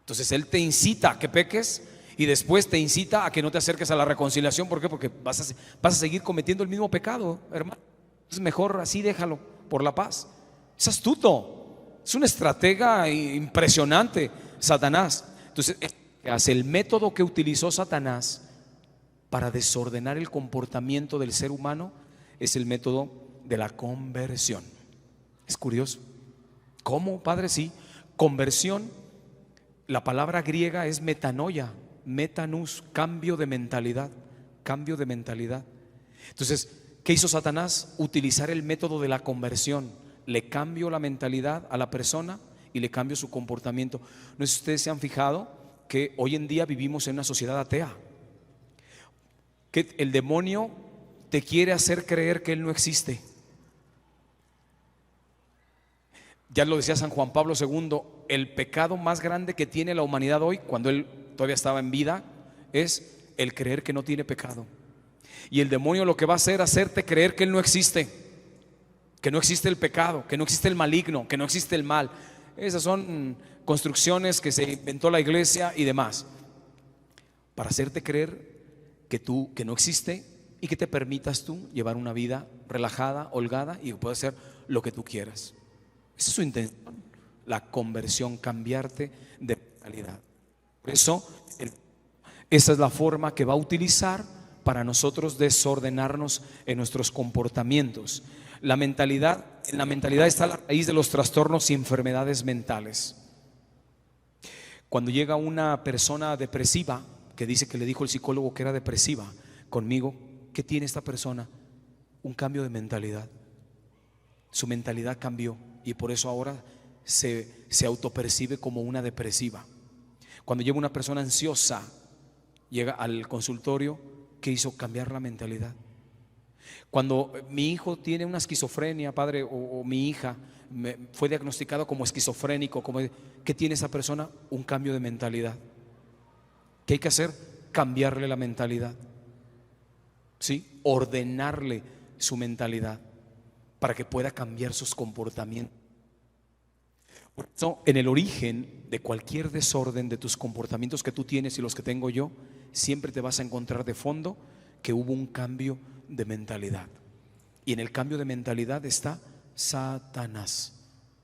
Entonces él te incita a que peques y después te incita a que no te acerques a la reconciliación. ¿Por qué? Porque vas a seguir cometiendo el mismo pecado, hermano. Es mejor así, déjalo, por la paz. Es astuto, es una estratega impresionante, Satanás. Entonces, ¿qué hace? El método que utilizó Satanás para desordenar el comportamiento del ser humano es el método de la conversión. Es curioso. ¿Cómo, padre? Sí, conversión, la palabra griega es metanoia, metanus, cambio de mentalidad, cambio de mentalidad. Entonces, ¿qué hizo Satanás? Utilizar el método de la conversión. Le cambio la mentalidad a la persona y le cambio su comportamiento. No sé si ustedes se han fijado que hoy en día vivimos en una sociedad atea, que el demonio te quiere hacer creer que él no existe. Ya lo decía San Juan Pablo II, el pecado más grande que tiene la humanidad hoy, cuando él todavía estaba en vida, es el creer que no tiene pecado. Y el demonio lo que va a hacer es hacerte creer que él no existe, que no existe el pecado, que no existe el maligno, que no existe el mal. Esas son construcciones que se inventó la iglesia y demás, para hacerte creer que no existe y que te permitas tú llevar una vida relajada, holgada y puedes hacer lo que tú quieras. Esa es su intención, la conversión, cambiarte de mentalidad. Por eso, esa es la forma que va a utilizar para nosotros desordenarnos en nuestros comportamientos. En la mentalidad está la raíz de los trastornos y enfermedades mentales. Cuando llega una persona depresiva, que dice que le dijo el psicólogo que era depresiva conmigo, ¿qué tiene esta persona? Un cambio de mentalidad. Su mentalidad cambió y por eso ahora se autopercibe como una depresiva. Cuando llega una persona ansiosa, llega al consultorio, ¿qué hizo? Cambiar la mentalidad. Cuando mi hijo tiene una esquizofrenia, padre, o mi hija fue diagnosticado como esquizofrénico, ¿qué tiene esa persona? Un cambio de mentalidad. ¿Qué hay que hacer? Cambiarle la mentalidad, ¿sí? Ordenarle su mentalidad para que pueda cambiar sus comportamientos. Por eso, en el origen de cualquier desorden de tus comportamientos que tú tienes y los que tengo yo, siempre te vas a encontrar de fondo que hubo un cambio de mentalidad. Y en el cambio de mentalidad está Satanás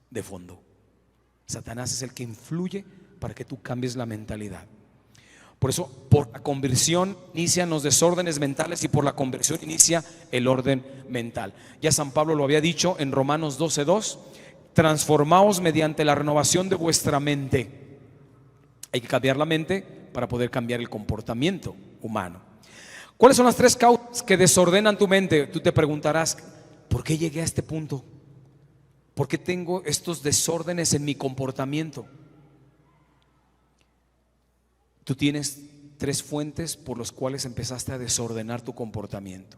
de fondo. Satanás es el que influye para que tú cambies la mentalidad. Por eso, por la conversión inician los desórdenes mentales y por la conversión inicia el orden mental. Ya San Pablo lo había dicho en Romanos 12:2, transformaos mediante la renovación de vuestra mente. Hay que cambiar la mente para poder cambiar el comportamiento humano. ¿Cuáles son las 3 causas que desordenan tu mente? Tú te preguntarás, ¿por qué llegué a este punto? ¿Por qué tengo estos desórdenes en mi comportamiento? Tú tienes 3 fuentes por las cuales empezaste a desordenar tu comportamiento.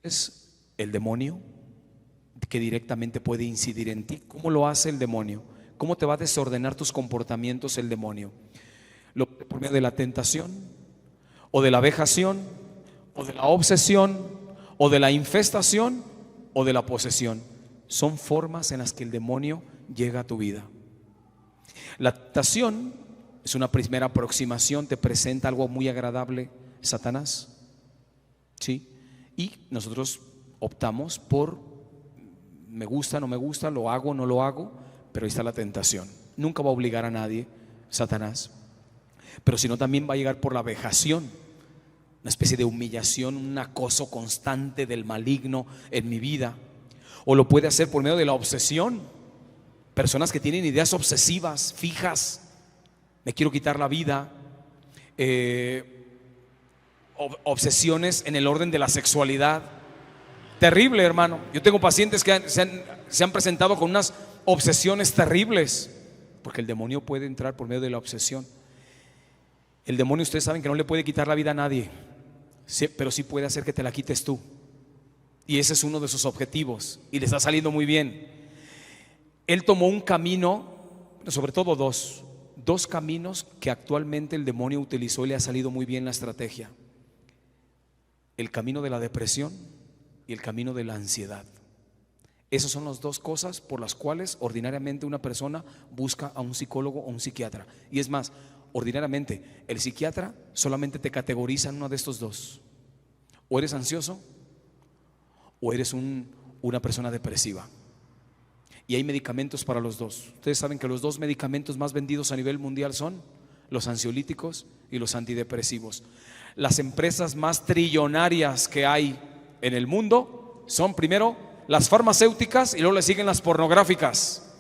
Es el demonio, que directamente puede incidir en ti. ¿Cómo lo hace el demonio? ¿Cómo te va a desordenar tus comportamientos el demonio? Por medio de la tentación, o de la vejación, o de la obsesión, o de la infestación, o de la posesión. Son formas en las que el demonio llega a tu vida. La tentación es una primera aproximación, te presenta algo muy agradable, Satanás, ¿sí? Y nosotros optamos por me gusta, no me gusta, lo hago, no lo hago, pero ahí está la tentación. Nunca va a obligar a nadie, Satanás, pero sino también va a llegar por la vejación, una especie de humillación, un acoso constante del maligno en mi vida. O lo puede hacer por medio de la obsesión, personas que tienen ideas obsesivas, fijas. Me quiero quitar la vida, obsesiones en el orden de la sexualidad. Terrible, hermano. Yo tengo pacientes que se han presentado con unas obsesiones terribles, porque el demonio puede entrar por medio de la obsesión. El demonio, ustedes saben que no le puede quitar la vida a nadie, sí, pero sí puede hacer que te la quites tú. Y ese es uno de sus objetivos y le está saliendo muy bien. Él tomó un camino, sobre todo dos caminos que actualmente el demonio utilizó y le ha salido muy bien la estrategia: el camino de la depresión y el camino de la ansiedad. Esas son las 2 cosas por las cuales ordinariamente una persona busca a un psicólogo o un psiquiatra. Y es más, ordinariamente el psiquiatra solamente te categoriza en uno de estos 2: o eres ansioso o eres una persona depresiva. Y hay medicamentos para los dos. Ustedes saben que los dos medicamentos más vendidos a nivel mundial son los ansiolíticos y los antidepresivos. Las empresas más trillonarias que hay en el mundo son primero las farmacéuticas y luego le siguen las pornográficas.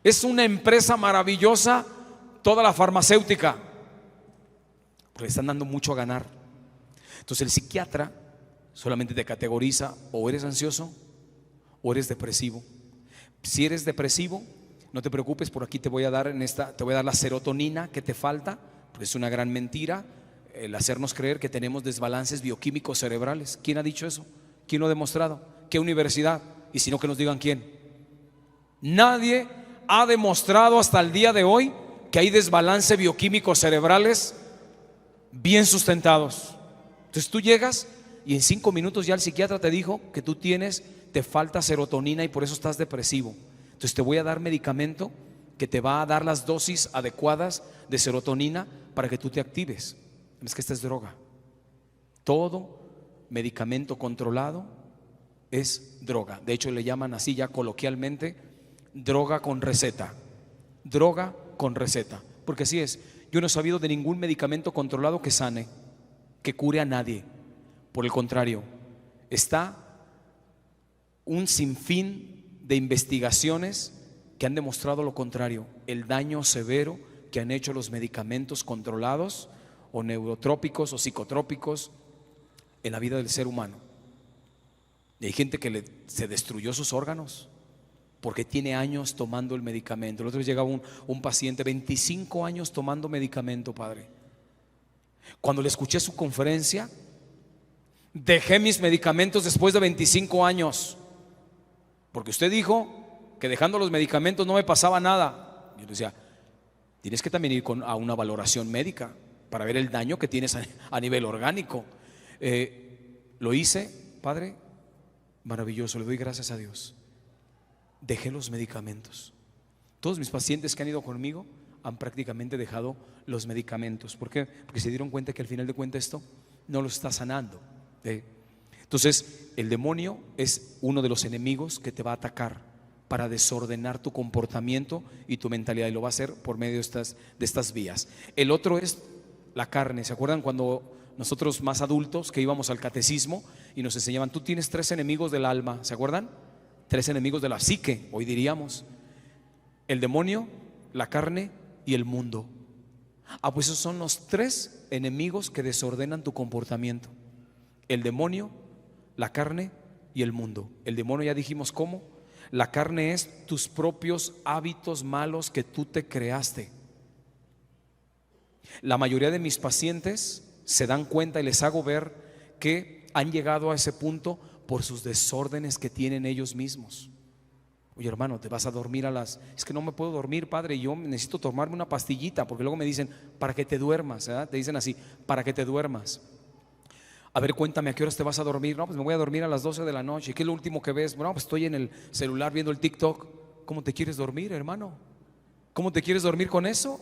Es una empresa maravillosa toda la farmacéutica, porque le están dando mucho a ganar. Entonces el psiquiatra solamente te categoriza o eres ansioso o eres depresivo. Si eres depresivo, no te preocupes, por aquí te voy a dar la serotonina que te falta, porque es una gran mentira el hacernos creer que tenemos desbalances bioquímicos cerebrales. ¿Quién ha dicho eso? ¿Quién lo ha demostrado? ¿Qué universidad? Y si no, que nos digan quién. Nadie ha demostrado hasta el día de hoy que hay desbalance bioquímicos cerebrales bien sustentados. Entonces tú llegas y en 5 minutos ya el psiquiatra te dijo que te falta serotonina y por eso estás depresivo. Entonces te voy a dar medicamento que te va a dar las dosis adecuadas de serotonina para que tú te actives. Es que esta es droga. Todo medicamento controlado es droga. De hecho le llaman así ya coloquialmente droga con receta. Droga con receta. Porque así es. Yo no he sabido de ningún medicamento controlado que sane, que cure a nadie. Por el contrario, está un sinfín de investigaciones que han demostrado lo contrario, el daño severo que han hecho los medicamentos controlados o neurotrópicos o psicotrópicos en la vida del ser humano. Y hay gente que se destruyó sus órganos porque tiene años tomando el medicamento. El otro día llegaba un paciente, 25 años tomando medicamento, padre. Cuando le escuché su conferencia, dejé mis medicamentos después de 25 años, porque usted dijo que dejando los medicamentos no me pasaba nada. Yo le decía, tienes que también ir a una valoración médica para ver el daño que tienes a nivel orgánico. Lo hice, padre, maravilloso, le doy gracias a Dios. Dejé los medicamentos. Todos mis pacientes que han ido conmigo han prácticamente dejado los medicamentos. ¿Por qué? Porque se dieron cuenta que al final de cuentas esto no lo está sanando. Entonces el demonio es uno de los enemigos que te va a atacar para desordenar tu comportamiento y tu mentalidad, y lo va a hacer por medio de estas vías. El otro es la carne. ¿Se acuerdan cuando nosotros más adultos que íbamos al catecismo y nos enseñaban, tú tienes 3 enemigos del alma? ¿Se acuerdan? 3 enemigos de la psique, hoy diríamos: el demonio, la carne y el mundo. Pues esos son los 3 enemigos que desordenan tu comportamiento: el demonio, la carne y el mundo. El demonio ya dijimos cómo. La carne es tus propios hábitos malos que tú te creaste. La mayoría de mis pacientes se dan cuenta y les hago ver que han llegado a ese punto por sus desórdenes que tienen ellos mismos. Oye, hermano, te vas a dormir es que no me puedo dormir, padre, yo necesito tomarme una pastillita, porque luego me dicen, para que te duermas, ¿verdad? Te dicen así, para que te duermas. A ver, cuéntame, ¿a qué horas te vas a dormir? No, pues me voy a dormir a las 12 de la noche. ¿Qué es lo último que ves? Bueno, pues estoy en el celular viendo el TikTok. ¿Cómo te quieres dormir, hermano? ¿Cómo te quieres dormir con eso?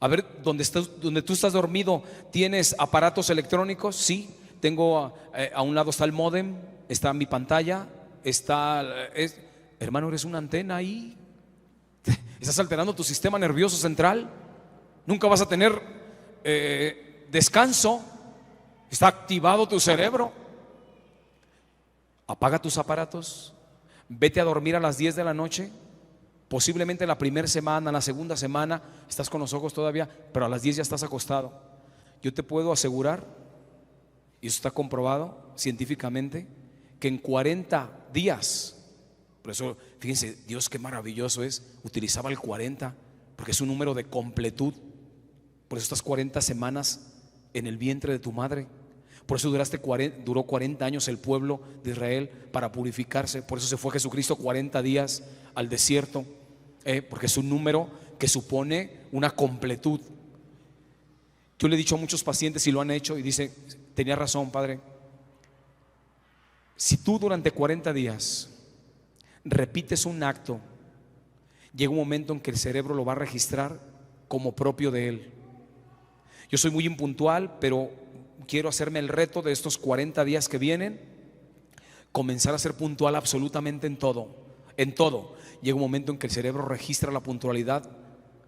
A ver, donde tú estás dormido, ¿tienes aparatos electrónicos? Sí, tengo, a un lado está el módem, está mi pantalla, hermano, eres una antena ahí. Estás alterando tu sistema nervioso central. Nunca vas a tener descanso. Está activado tu cerebro. Apaga tus aparatos. Vete a dormir a las 10 de la noche. Posiblemente la primera semana, la segunda semana estás con los ojos todavía, pero a las 10 ya estás acostado. Yo te puedo asegurar, y eso está comprobado científicamente, que en 40 días, por eso fíjense, Dios qué maravilloso es, utilizaba el 40 porque es un número de completud. Por eso estás 40 semanas en el vientre de tu madre. Por eso duró 40 años el pueblo de Israel para purificarse. Por eso se fue Jesucristo 40 días al desierto, porque es un número que supone una completud. Yo le he dicho a muchos pacientes y lo han hecho y dice, tenía razón, padre. Si tú durante 40 días repites un acto, llega un momento en que el cerebro lo va a registrar como propio de él. Yo soy muy impuntual, pero quiero hacerme el reto de estos 40 días que vienen, comenzar a ser puntual absolutamente en todo, en todo. Llega un momento en que el cerebro registra la puntualidad,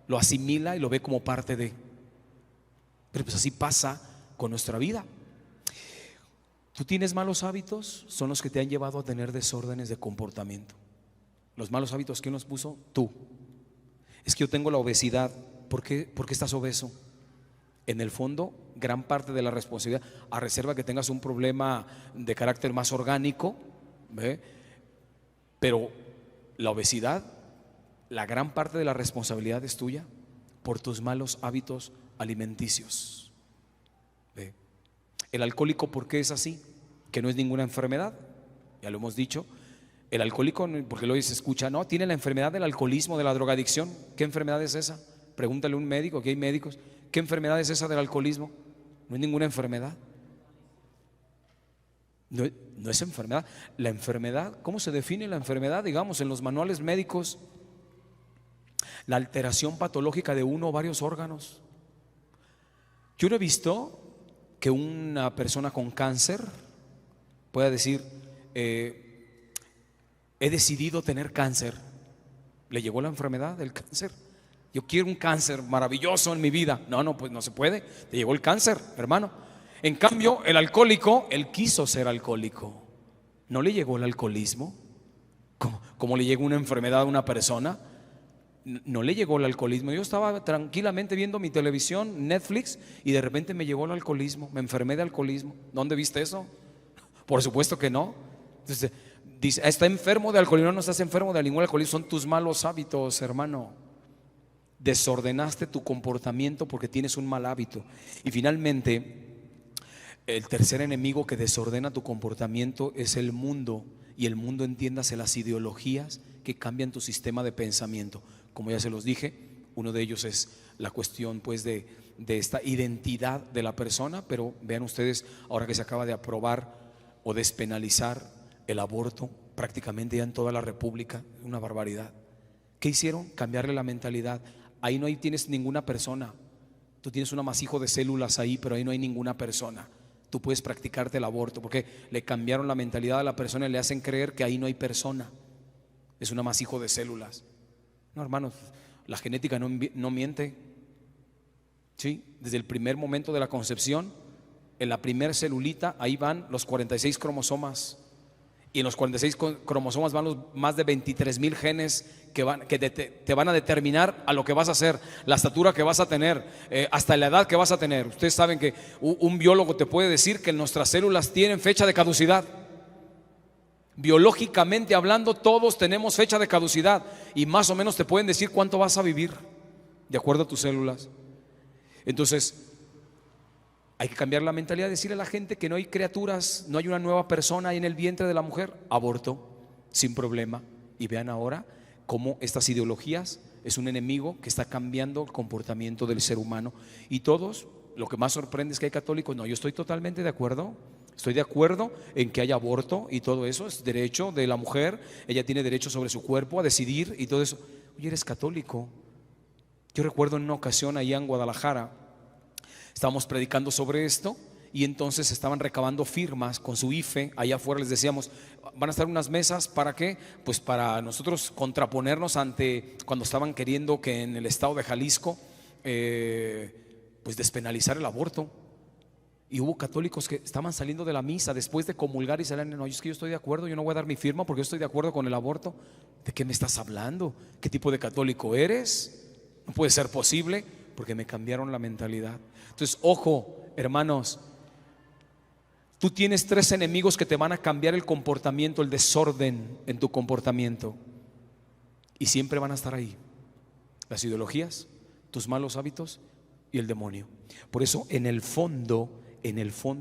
lo asimila y lo ve como parte de. Pero pues así pasa con nuestra vida. Tú tienes malos hábitos, son los que te han llevado a tener desórdenes de comportamiento. Los malos hábitos, ¿quién los puso? Tú. Es que yo tengo la obesidad. ¿Por qué estás obeso? En el fondo, gran parte de la responsabilidad, a reserva que tengas un problema de carácter más orgánico, ¿ve? Pero la obesidad, la gran parte de la responsabilidad es tuya por tus malos hábitos alimenticios. ¿Ve? El alcohólico, ¿por qué es así? Que no es ninguna enfermedad, ya lo hemos dicho. El alcohólico, porque luego se escucha, no, tiene la enfermedad del alcoholismo, de la drogadicción. ¿Qué enfermedad es esa? Pregúntale a un médico, que hay médicos. ¿Qué enfermedad es esa del alcoholismo? No es ninguna enfermedad. No es enfermedad. La enfermedad, ¿cómo se define la enfermedad? Digamos, en los manuales médicos, la alteración patológica de uno o varios órganos. Yo no he visto que una persona con cáncer pueda decir, he decidido tener cáncer. Le llegó la enfermedad del cáncer. Yo quiero un cáncer maravilloso en mi vida. No, pues no se puede. Te llegó el cáncer, hermano. En cambio, el alcohólico, él quiso ser alcohólico. ¿No le llegó el alcoholismo? ¿Cómo le llegó una enfermedad a una persona? No le llegó el alcoholismo. Yo estaba tranquilamente viendo mi televisión, Netflix, y de repente me llegó el alcoholismo. Me enfermé de alcoholismo. ¿Dónde viste eso? Por supuesto que no. Entonces, dice, está enfermo de alcoholismo. No estás enfermo de ningún alcoholismo. Son tus malos hábitos, hermano. Desordenaste tu comportamiento porque tienes un mal hábito. Y finalmente, el tercer enemigo que desordena tu comportamiento es el mundo. Y el mundo, entiéndase, las ideologías que cambian tu sistema de pensamiento. Como ya se los dije, uno de ellos es la cuestión pues de esta identidad de la persona. Pero vean ustedes, ahora que se acaba de aprobar o despenalizar el aborto prácticamente ya en toda la República, una barbaridad. ¿Qué hicieron? Cambiarle la mentalidad. Ahí no tienes ninguna persona. Tú tienes un amasijo de células ahí, pero ahí no hay ninguna persona. Tú puedes practicarte el aborto porque le cambiaron la mentalidad a la persona y le hacen creer que ahí no hay persona. Es un amasijo de células. No, hermanos, la genética no miente. ¿Sí? Desde el primer momento de la concepción, en la primer celulita, ahí van los 46 cromosomas. Y en los 46 cromosomas van los más de 23,000 genes que te van a determinar a lo que vas a hacer, la estatura que vas a tener, hasta la edad que vas a tener. Ustedes saben que un biólogo te puede decir que nuestras células tienen fecha de caducidad. Biológicamente hablando, todos tenemos fecha de caducidad y más o menos te pueden decir cuánto vas a vivir de acuerdo a tus células. Entonces, hay que cambiar la mentalidad, decirle a la gente que no hay criaturas, no hay una nueva persona ahí en el vientre de la mujer. Aborto, sin problema. Y vean ahora cómo estas ideologías es un enemigo que está cambiando el comportamiento del ser humano. Y todos, lo que más sorprende es que hay católicos. No, yo estoy totalmente de acuerdo. Estoy de acuerdo en que haya aborto y todo eso es derecho de la mujer. Ella tiene derecho sobre su cuerpo a decidir y todo eso. Oye, eres católico. Yo recuerdo en una ocasión allá en Guadalajara, estábamos predicando sobre esto y entonces estaban recabando firmas con su IFE. Allá afuera les decíamos, van a estar unas mesas, ¿para qué? Pues para nosotros contraponernos ante cuando estaban queriendo que en el estado de Jalisco pues despenalizar el aborto. Y hubo católicos que estaban saliendo de la misa después de comulgar y salían, no, es que yo estoy de acuerdo, yo no voy a dar mi firma porque yo estoy de acuerdo con el aborto. ¿De qué me estás hablando? ¿Qué tipo de católico eres? No puede ser posible, porque me cambiaron la mentalidad. Entonces, ojo, hermanos, tú tienes 3 enemigos que te van a cambiar el comportamiento, el desorden en tu comportamiento. Y siempre van a estar ahí. Las ideologías, tus malos hábitos y el demonio. Por eso, en el fondo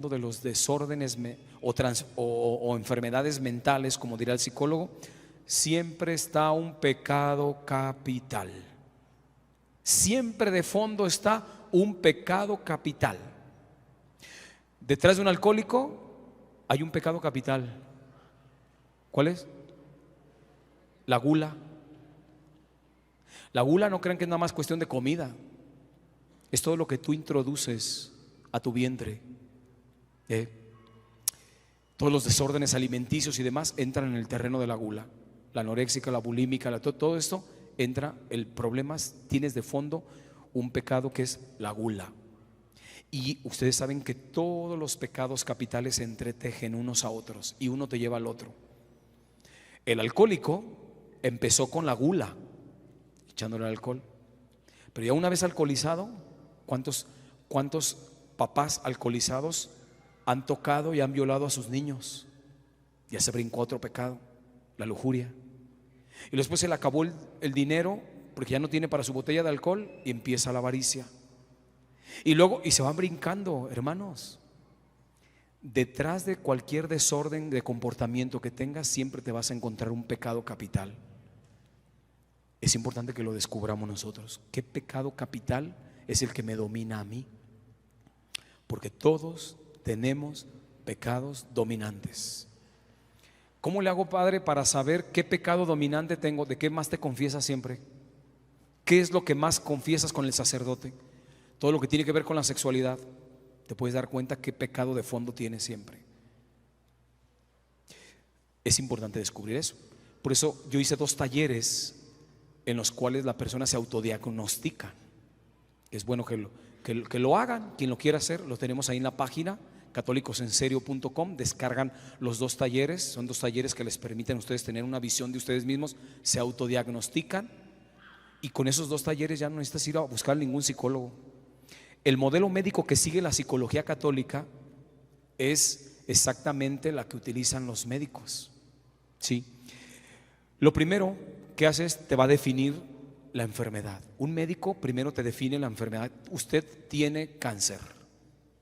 de los desórdenes o enfermedades mentales, como dirá el psicólogo, siempre está un pecado capital. Siempre de fondo está un pecado capital. Detrás de un alcohólico hay un pecado capital. ¿Cuál es? La gula. La gula, no crean que es nada más cuestión de comida. Es todo lo que tú introduces a tu vientre. Todos los desórdenes alimenticios y demás entran en el terreno de la gula. La anoréxica, la bulímica, todo esto entra. El problema es, tienes de fondo un pecado que es la gula. Y ustedes saben que todos los pecados capitales se entretejen unos a otros y uno te lleva al otro. El alcohólico empezó con la gula, echándole alcohol. Pero ya una vez alcoholizado, ¿cuántos papás alcoholizados han tocado y han violado a sus niños? Ya se brincó otro pecado, la lujuria. Y después se le acabó el dinero porque ya no tiene para su botella de alcohol y empieza la avaricia. Y luego, y se van brincando, hermanos. Detrás de cualquier desorden de comportamiento que tengas, siempre te vas a encontrar un pecado capital. Es importante que lo descubramos nosotros. ¿Qué pecado capital es el que me domina a mí? Porque todos tenemos pecados dominantes. ¿Cómo le hago, Padre, para saber qué pecado dominante tengo? ¿De qué más te confiesas siempre? ¿Qué es lo que más confiesas con el sacerdote? Todo lo que tiene que ver con la sexualidad. Te puedes dar cuenta qué pecado de fondo tienes siempre. Es importante descubrir eso. Por eso yo hice 2 talleres en los cuales la persona se autodiagnostica. Es bueno que lo hagan. Quien lo quiera hacer, lo tenemos ahí en la página catolicosenserio.com. Descargan los 2 talleres. Son 2 talleres que les permiten a ustedes tener una visión de ustedes mismos. Se autodiagnostican y con esos 2 talleres ya no necesitas ir a buscar ningún psicólogo. El modelo médico que sigue la psicología católica es exactamente la que utilizan los médicos. ¿Sí? Lo primero que haces, te va a definir la enfermedad. Un médico primero te define la enfermedad. Usted tiene cáncer.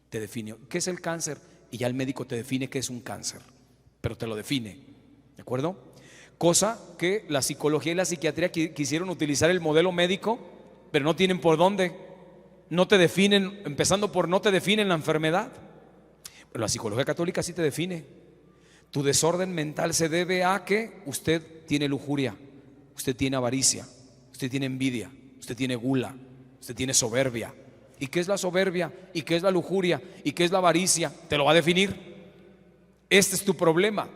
Te define qué es el cáncer y ya el médico te define qué es un cáncer, pero te lo define, ¿de acuerdo? Cosa que la psicología y la psiquiatría quisieron utilizar el modelo médico, pero no tienen por dónde. No te definen, empezando por no te definen la enfermedad. Pero la psicología católica sí te define. Tu desorden mental se debe a que usted tiene lujuria, usted tiene avaricia, usted tiene envidia, usted tiene gula, usted tiene soberbia. ¿Y qué es la soberbia? ¿Y qué es la lujuria? ¿Y qué es la avaricia? Te lo va a definir. Este es tu problema.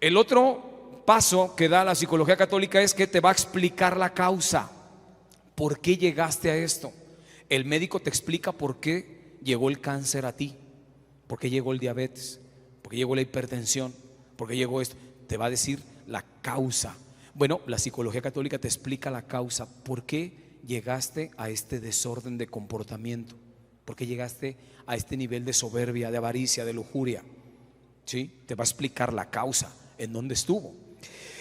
El otro paso que da la psicología católica es que te va a explicar la causa. ¿Por qué llegaste a esto? El médico te explica por qué llegó el cáncer a ti, por qué llegó el diabetes, por qué llegó la hipertensión, por qué llegó esto. Te va a decir la causa. Bueno, la psicología católica te explica la causa. ¿Por qué llegaste a este desorden de comportamiento? ¿Por qué llegaste a este nivel de soberbia, de avaricia, de lujuria? ¿Sí? Te va a explicar la causa, en dónde estuvo.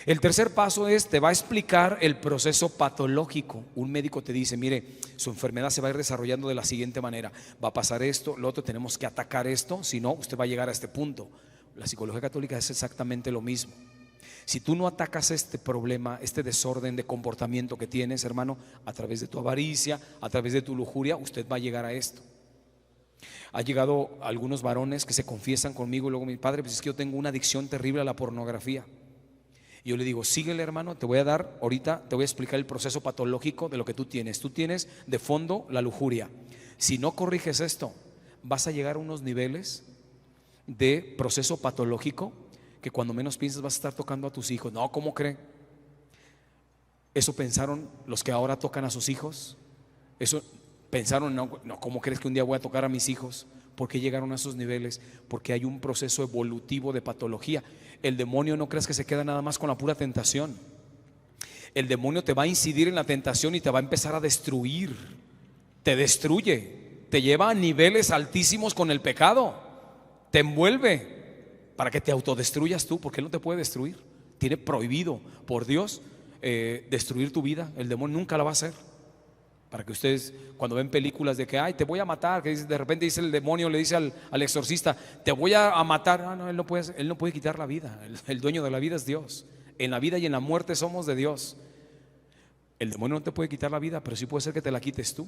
El tercer paso es, te va a explicar el proceso patológico. Un médico te dice, mire, su enfermedad se va a ir desarrollando de la siguiente manera. Va a pasar esto, lo otro, tenemos que atacar esto, si no, usted va a llegar a este punto. La psicología católica es exactamente lo mismo. Si tú no atacas este problema, este desorden de comportamiento que tienes, hermano, a través de tu avaricia, a través de tu lujuria, usted va a llegar a esto. Ha llegado algunos varones que se confiesan conmigo y luego mi padre, pues es que yo tengo una adicción terrible a la pornografía. Y yo le digo, síguele, hermano, te voy a dar ahorita, te voy a explicar el proceso patológico de lo que tú tienes. Tú tienes de fondo la lujuria. Si no corriges esto, vas a llegar a unos niveles de proceso patológico que cuando menos piensas vas a estar tocando a tus hijos. No, ¿cómo cree? Eso pensaron los que ahora tocan a sus hijos. Eso pensaron, no, ¿cómo crees que un día voy a tocar a mis hijos? ¿Por qué llegaron a esos niveles? Porque hay un proceso evolutivo de patología. El demonio, no creas que se queda nada más con la pura tentación. El demonio te va a incidir en la tentación y te va a empezar a destruir. Te destruye, te lleva a niveles altísimos con el pecado, te envuelve para que te autodestruyas tú, porque él no te puede destruir. Tiene prohibido por Dios destruir tu vida. El demonio nunca la va a hacer. Para que ustedes, cuando ven películas de que ay, te voy a matar, que de repente dice el demonio, le dice al exorcista, te voy a matar. No, él no puede quitar la vida. El dueño de la vida es Dios. En la vida y en la muerte somos de Dios. El demonio no te puede quitar la vida, pero sí puede ser que te la quites tú.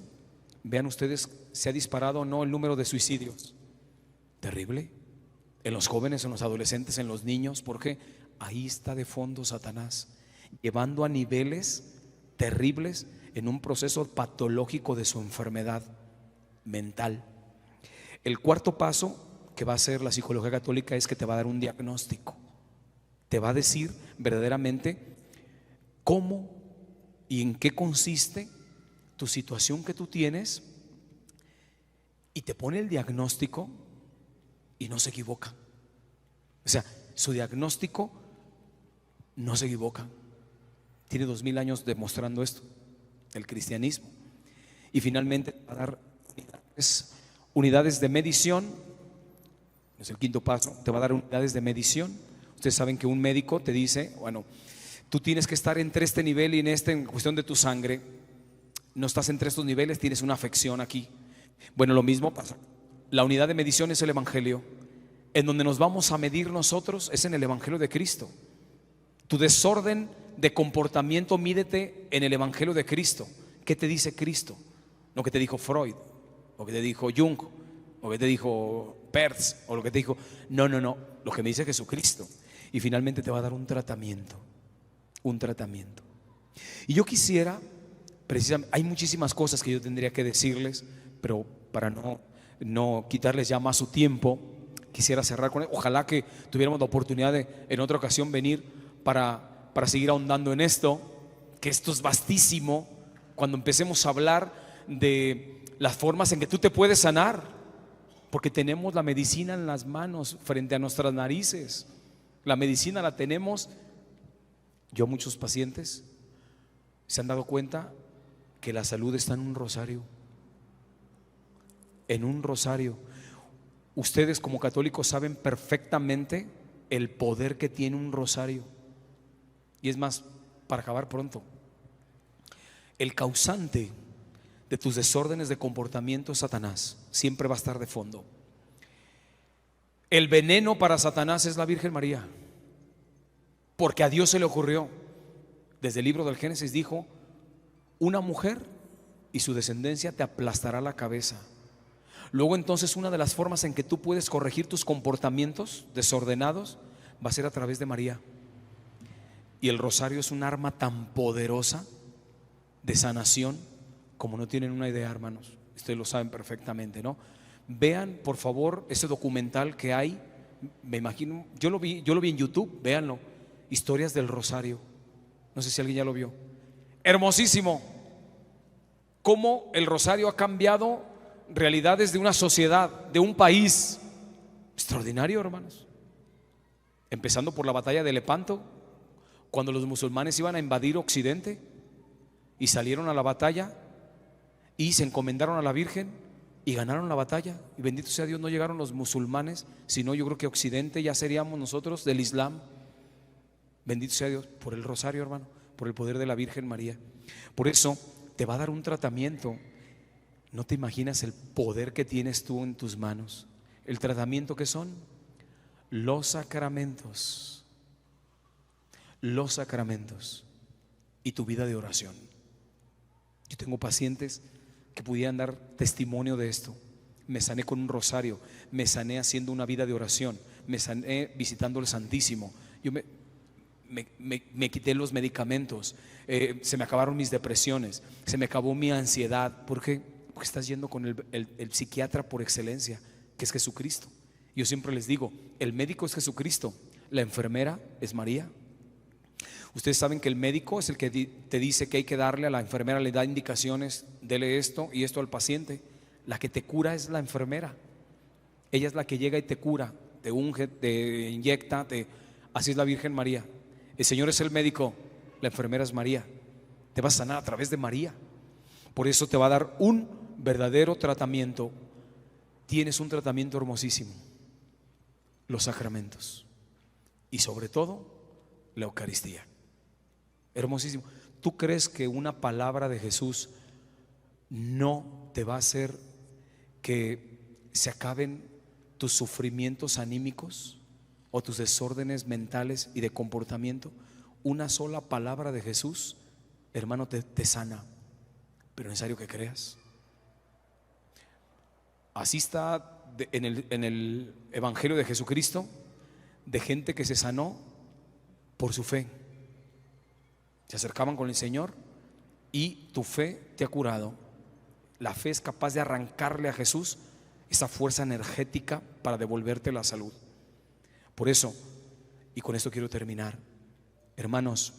Vean ustedes, se ha disparado o no el número de suicidios. Terrible. En los jóvenes, en los adolescentes, en los niños, porque ahí está de fondo Satanás, llevando a niveles terribles en un proceso patológico de su enfermedad mental. El cuarto paso que va a hacer la psicología católica es que te va a dar un diagnóstico. Te va a decir verdaderamente cómo y en qué consiste tu situación que tú tienes, y te pone el diagnóstico y no se equivoca. O sea, su diagnóstico no se equivoca. Tiene 2000 años demostrando esto, el cristianismo. Y finalmente va a dar unidades de medición. Es el quinto paso. Te va a dar unidades de medición. Ustedes saben que un médico te dice, bueno, tú tienes que estar entre este nivel y en cuestión de tu sangre. No estás entre estos niveles, tienes una afección aquí. Bueno, lo mismo pasa. La unidad de medición es el Evangelio. En donde nos vamos a medir nosotros es en el Evangelio de Cristo. Tu desorden de comportamiento, mídete en el Evangelio de Cristo. ¿Qué te dice Cristo? Lo que te dijo Freud, lo que te dijo Jung, lo que te dijo Pertz, o lo que te dijo. No, lo que me dice Jesucristo. Y finalmente te va a dar un tratamiento. Y yo quisiera, precisamente, hay muchísimas cosas que yo tendría que decirles, pero para no quitarles ya más su tiempo, quisiera cerrar con él. Ojalá que tuviéramos la oportunidad de en otra ocasión venir para seguir ahondando en esto, que esto es vastísimo. Cuando empecemos a hablar de las formas en que tú te puedes sanar, porque tenemos la medicina en las manos, frente a nuestras narices. La medicina la tenemos. Yo, muchos pacientes se han dado cuenta que la salud está en un rosario. En un rosario. Ustedes como católicos saben perfectamente el poder que tiene un rosario. Y es más, para acabar pronto, el causante de tus desórdenes de comportamiento es Satanás. Siempre va a estar de fondo. El veneno para Satanás es la Virgen María, porque a Dios se le ocurrió. Desde el libro del Génesis dijo: una mujer y su descendencia te aplastará la cabeza. Luego, entonces, una de las formas en que tú puedes corregir tus comportamientos desordenados va a ser a través de María. Y el rosario es un arma tan poderosa de sanación como no tienen una idea, hermanos. Ustedes lo saben perfectamente, ¿no? Vean, por favor, ese documental que hay. Me imagino, yo lo vi en YouTube. Véanlo, Historias del Rosario. No sé si alguien ya lo vio. Hermosísimo. Cómo el rosario ha cambiado realidades de una sociedad, de un país. Extraordinario, hermanos. Empezando por la batalla de Lepanto, cuando los musulmanes iban a invadir Occidente y salieron a la batalla y se encomendaron a la Virgen y ganaron la batalla. Y bendito sea Dios, no llegaron los musulmanes, sino yo creo que Occidente ya seríamos nosotros del Islam. Bendito sea Dios por el rosario, hermano, por el poder de la Virgen María. Por eso te va a dar un tratamiento. No te imaginas el poder que tienes tú en tus manos. El tratamiento que son los sacramentos. Los sacramentos y tu vida de oración. Yo tengo pacientes que pudieran dar testimonio de esto. Me sané con un rosario, me sané haciendo una vida de oración, me sané visitando el Santísimo. Yo me quité los medicamentos, se me acabaron mis depresiones, se me acabó mi ansiedad. ¿Por qué? Porque estás yendo con el psiquiatra por excelencia, que es Jesucristo. Yo siempre les digo, el médico es Jesucristo, la enfermera es María. Ustedes saben que el médico es el que te dice que hay que darle, a la enfermera le da indicaciones, dele esto y esto al paciente. La que te cura es la enfermera. Ella es la que llega y te cura, te unge, te inyecta, así es la Virgen María. El Señor es el médico, la enfermera es María. Te va a sanar a través de María. Por eso te va a dar un verdadero tratamiento. Tienes un tratamiento hermosísimo: los sacramentos y sobre todo la Eucaristía. Hermosísimo. ¿Tú crees que una palabra de Jesús no te va a hacer que se acaben tus sufrimientos anímicos o tus desórdenes mentales y de comportamiento? Una sola palabra de Jesús, hermano, te sana, pero es necesario que creas. Así está en el Evangelio de Jesucristo, de gente que se sanó por su fe. Se acercaban con el Señor y tu fe te ha curado. La fe es capaz de arrancarle a Jesús esa fuerza energética para devolverte la salud. Por eso, y con esto quiero terminar, hermanos,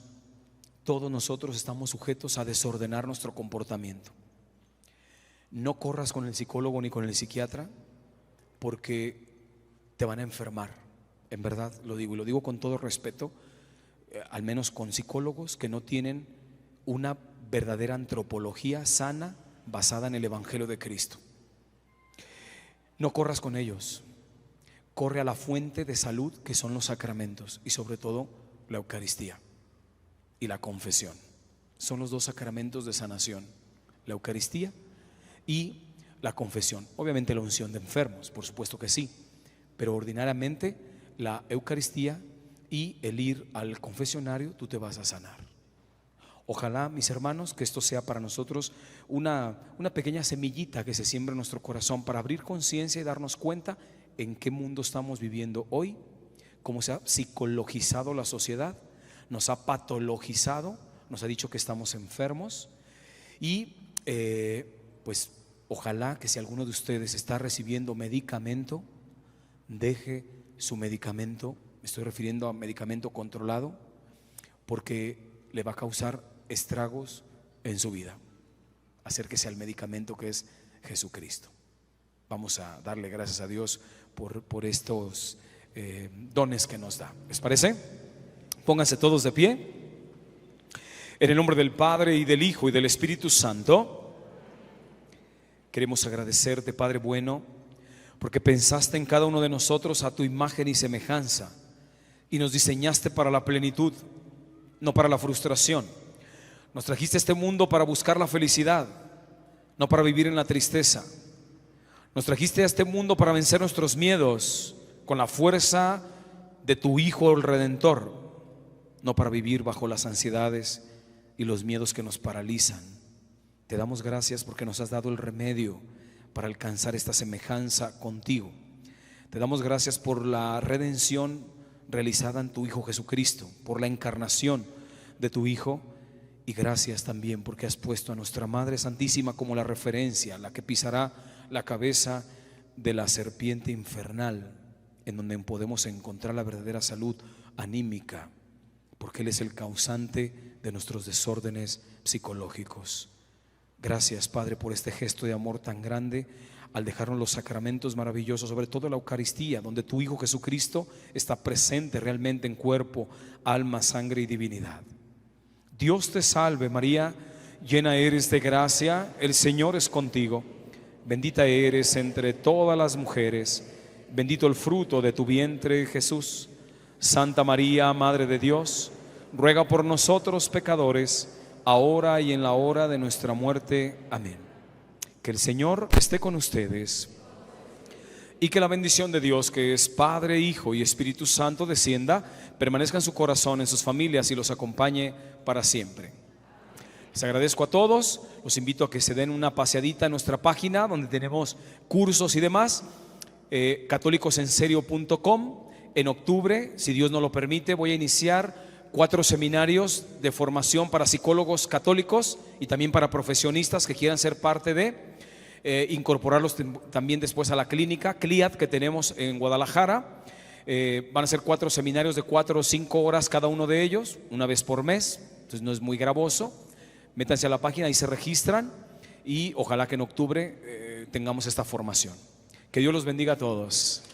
todos nosotros estamos sujetos a desordenar nuestro comportamiento. No corras con el psicólogo ni con el psiquiatra, porque te van a enfermar. En verdad lo digo, y lo digo con todo respeto, al menos con psicólogos que no tienen una verdadera antropología sana basada en el Evangelio de Cristo. No corras con ellos, corre a la fuente de salud que son los sacramentos, y sobre todo la Eucaristía y la confesión. Son los dos sacramentos de sanación, la Eucaristía y la confesión. Obviamente la unción de enfermos, por supuesto que sí, pero ordinariamente la Eucaristía y el ir al confesionario, tú te vas a sanar. Ojalá, mis hermanos, que esto sea para nosotros una pequeña semillita que se siembre en nuestro corazón para abrir conciencia y darnos cuenta en qué mundo estamos viviendo hoy, cómo se ha psicologizado la sociedad, nos ha patologizado, nos ha dicho que estamos enfermos. Y pues ojalá que si alguno de ustedes está recibiendo medicamento, deje su medicamento. Me estoy refiriendo a medicamento controlado, porque le va a causar estragos en su vida. Acérquese al medicamento que es Jesucristo. Vamos a darle gracias a Dios por estos dones que nos da. ¿Les parece? Pónganse todos de pie. En el nombre del Padre, y del Hijo, y del Espíritu Santo, queremos agradecerte, Padre bueno, porque pensaste en cada uno de nosotros a tu imagen y semejanza, y nos diseñaste para la plenitud, no para la frustración. Nos trajiste a este mundo para buscar la felicidad, no para vivir en la tristeza. Nos trajiste a este mundo para vencer nuestros miedos con la fuerza de tu Hijo el Redentor, no para vivir bajo las ansiedades y los miedos que nos paralizan. Te damos gracias porque nos has dado el remedio para alcanzar esta semejanza contigo. Te damos gracias por la redención realizada en tu Hijo Jesucristo, por la encarnación de tu Hijo, y gracias también porque has puesto a nuestra Madre Santísima como la referencia, la que pisará la cabeza de la serpiente infernal, en donde podemos encontrar la verdadera salud anímica, porque Él es el causante de nuestros desórdenes psicológicos. Gracias, Padre, por este gesto de amor tan grande al dejarnos los sacramentos maravillosos, sobre todo la Eucaristía, donde tu Hijo Jesucristo está presente realmente en cuerpo, alma, sangre y divinidad. Dios te salve, María, llena eres de gracia, el Señor es contigo. Bendita eres entre todas las mujeres, bendito el fruto de tu vientre, Jesús. Santa María, Madre de Dios, ruega por nosotros pecadores, ahora y en la hora de nuestra muerte. Amén. Que el Señor esté con ustedes, y que la bendición de Dios, que es Padre, Hijo y Espíritu Santo, descienda, permanezca en su corazón, en sus familias, y los acompañe para siempre. Les agradezco a todos. Los invito a que se den una paseadita en nuestra página, donde tenemos cursos y demás, catolicosenserio.com. En octubre, si Dios nos lo permite, voy a iniciar 4 seminarios de formación para psicólogos católicos y también para profesionistas que quieran ser parte de incorporarlos también después a la clínica CLIAD que tenemos en Guadalajara. Van a ser 4 seminarios de 4 o 5 horas cada uno de ellos, una vez por mes, entonces no es muy gravoso. Métanse a la página y se registran, y ojalá que en octubre tengamos esta formación. Que Dios los bendiga a todos.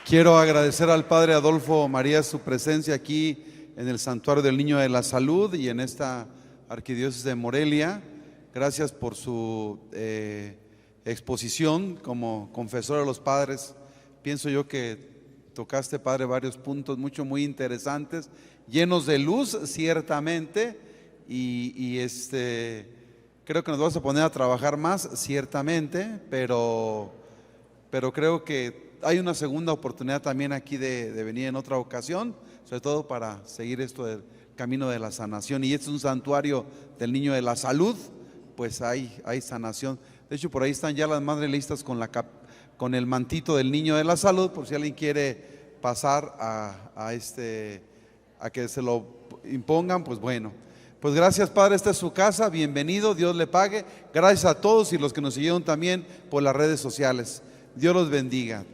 Quiero agradecer al Padre Adolfo María su presencia aquí en el Santuario del Niño de la Salud y en esta Arquidiócesis de Morelia. Gracias por su exposición como confesor de los padres. Pienso yo que tocaste, Padre, varios puntos muy interesantes, llenos de luz ciertamente, y creo que nos vamos a poner a trabajar más ciertamente, pero creo que hay una segunda oportunidad también aquí de venir en otra ocasión, sobre todo para seguir esto del camino de la sanación. Y este es un santuario del Niño de la Salud, pues hay sanación De hecho, por ahí están ya las madres listas con el mantito del niño de la salud, por si alguien quiere pasar a que se lo impongan, pues bueno. Pues gracias, Padre, esta es su casa, bienvenido, Dios le pague. Gracias a todos y los que nos siguieron también por las redes sociales. Dios los bendiga.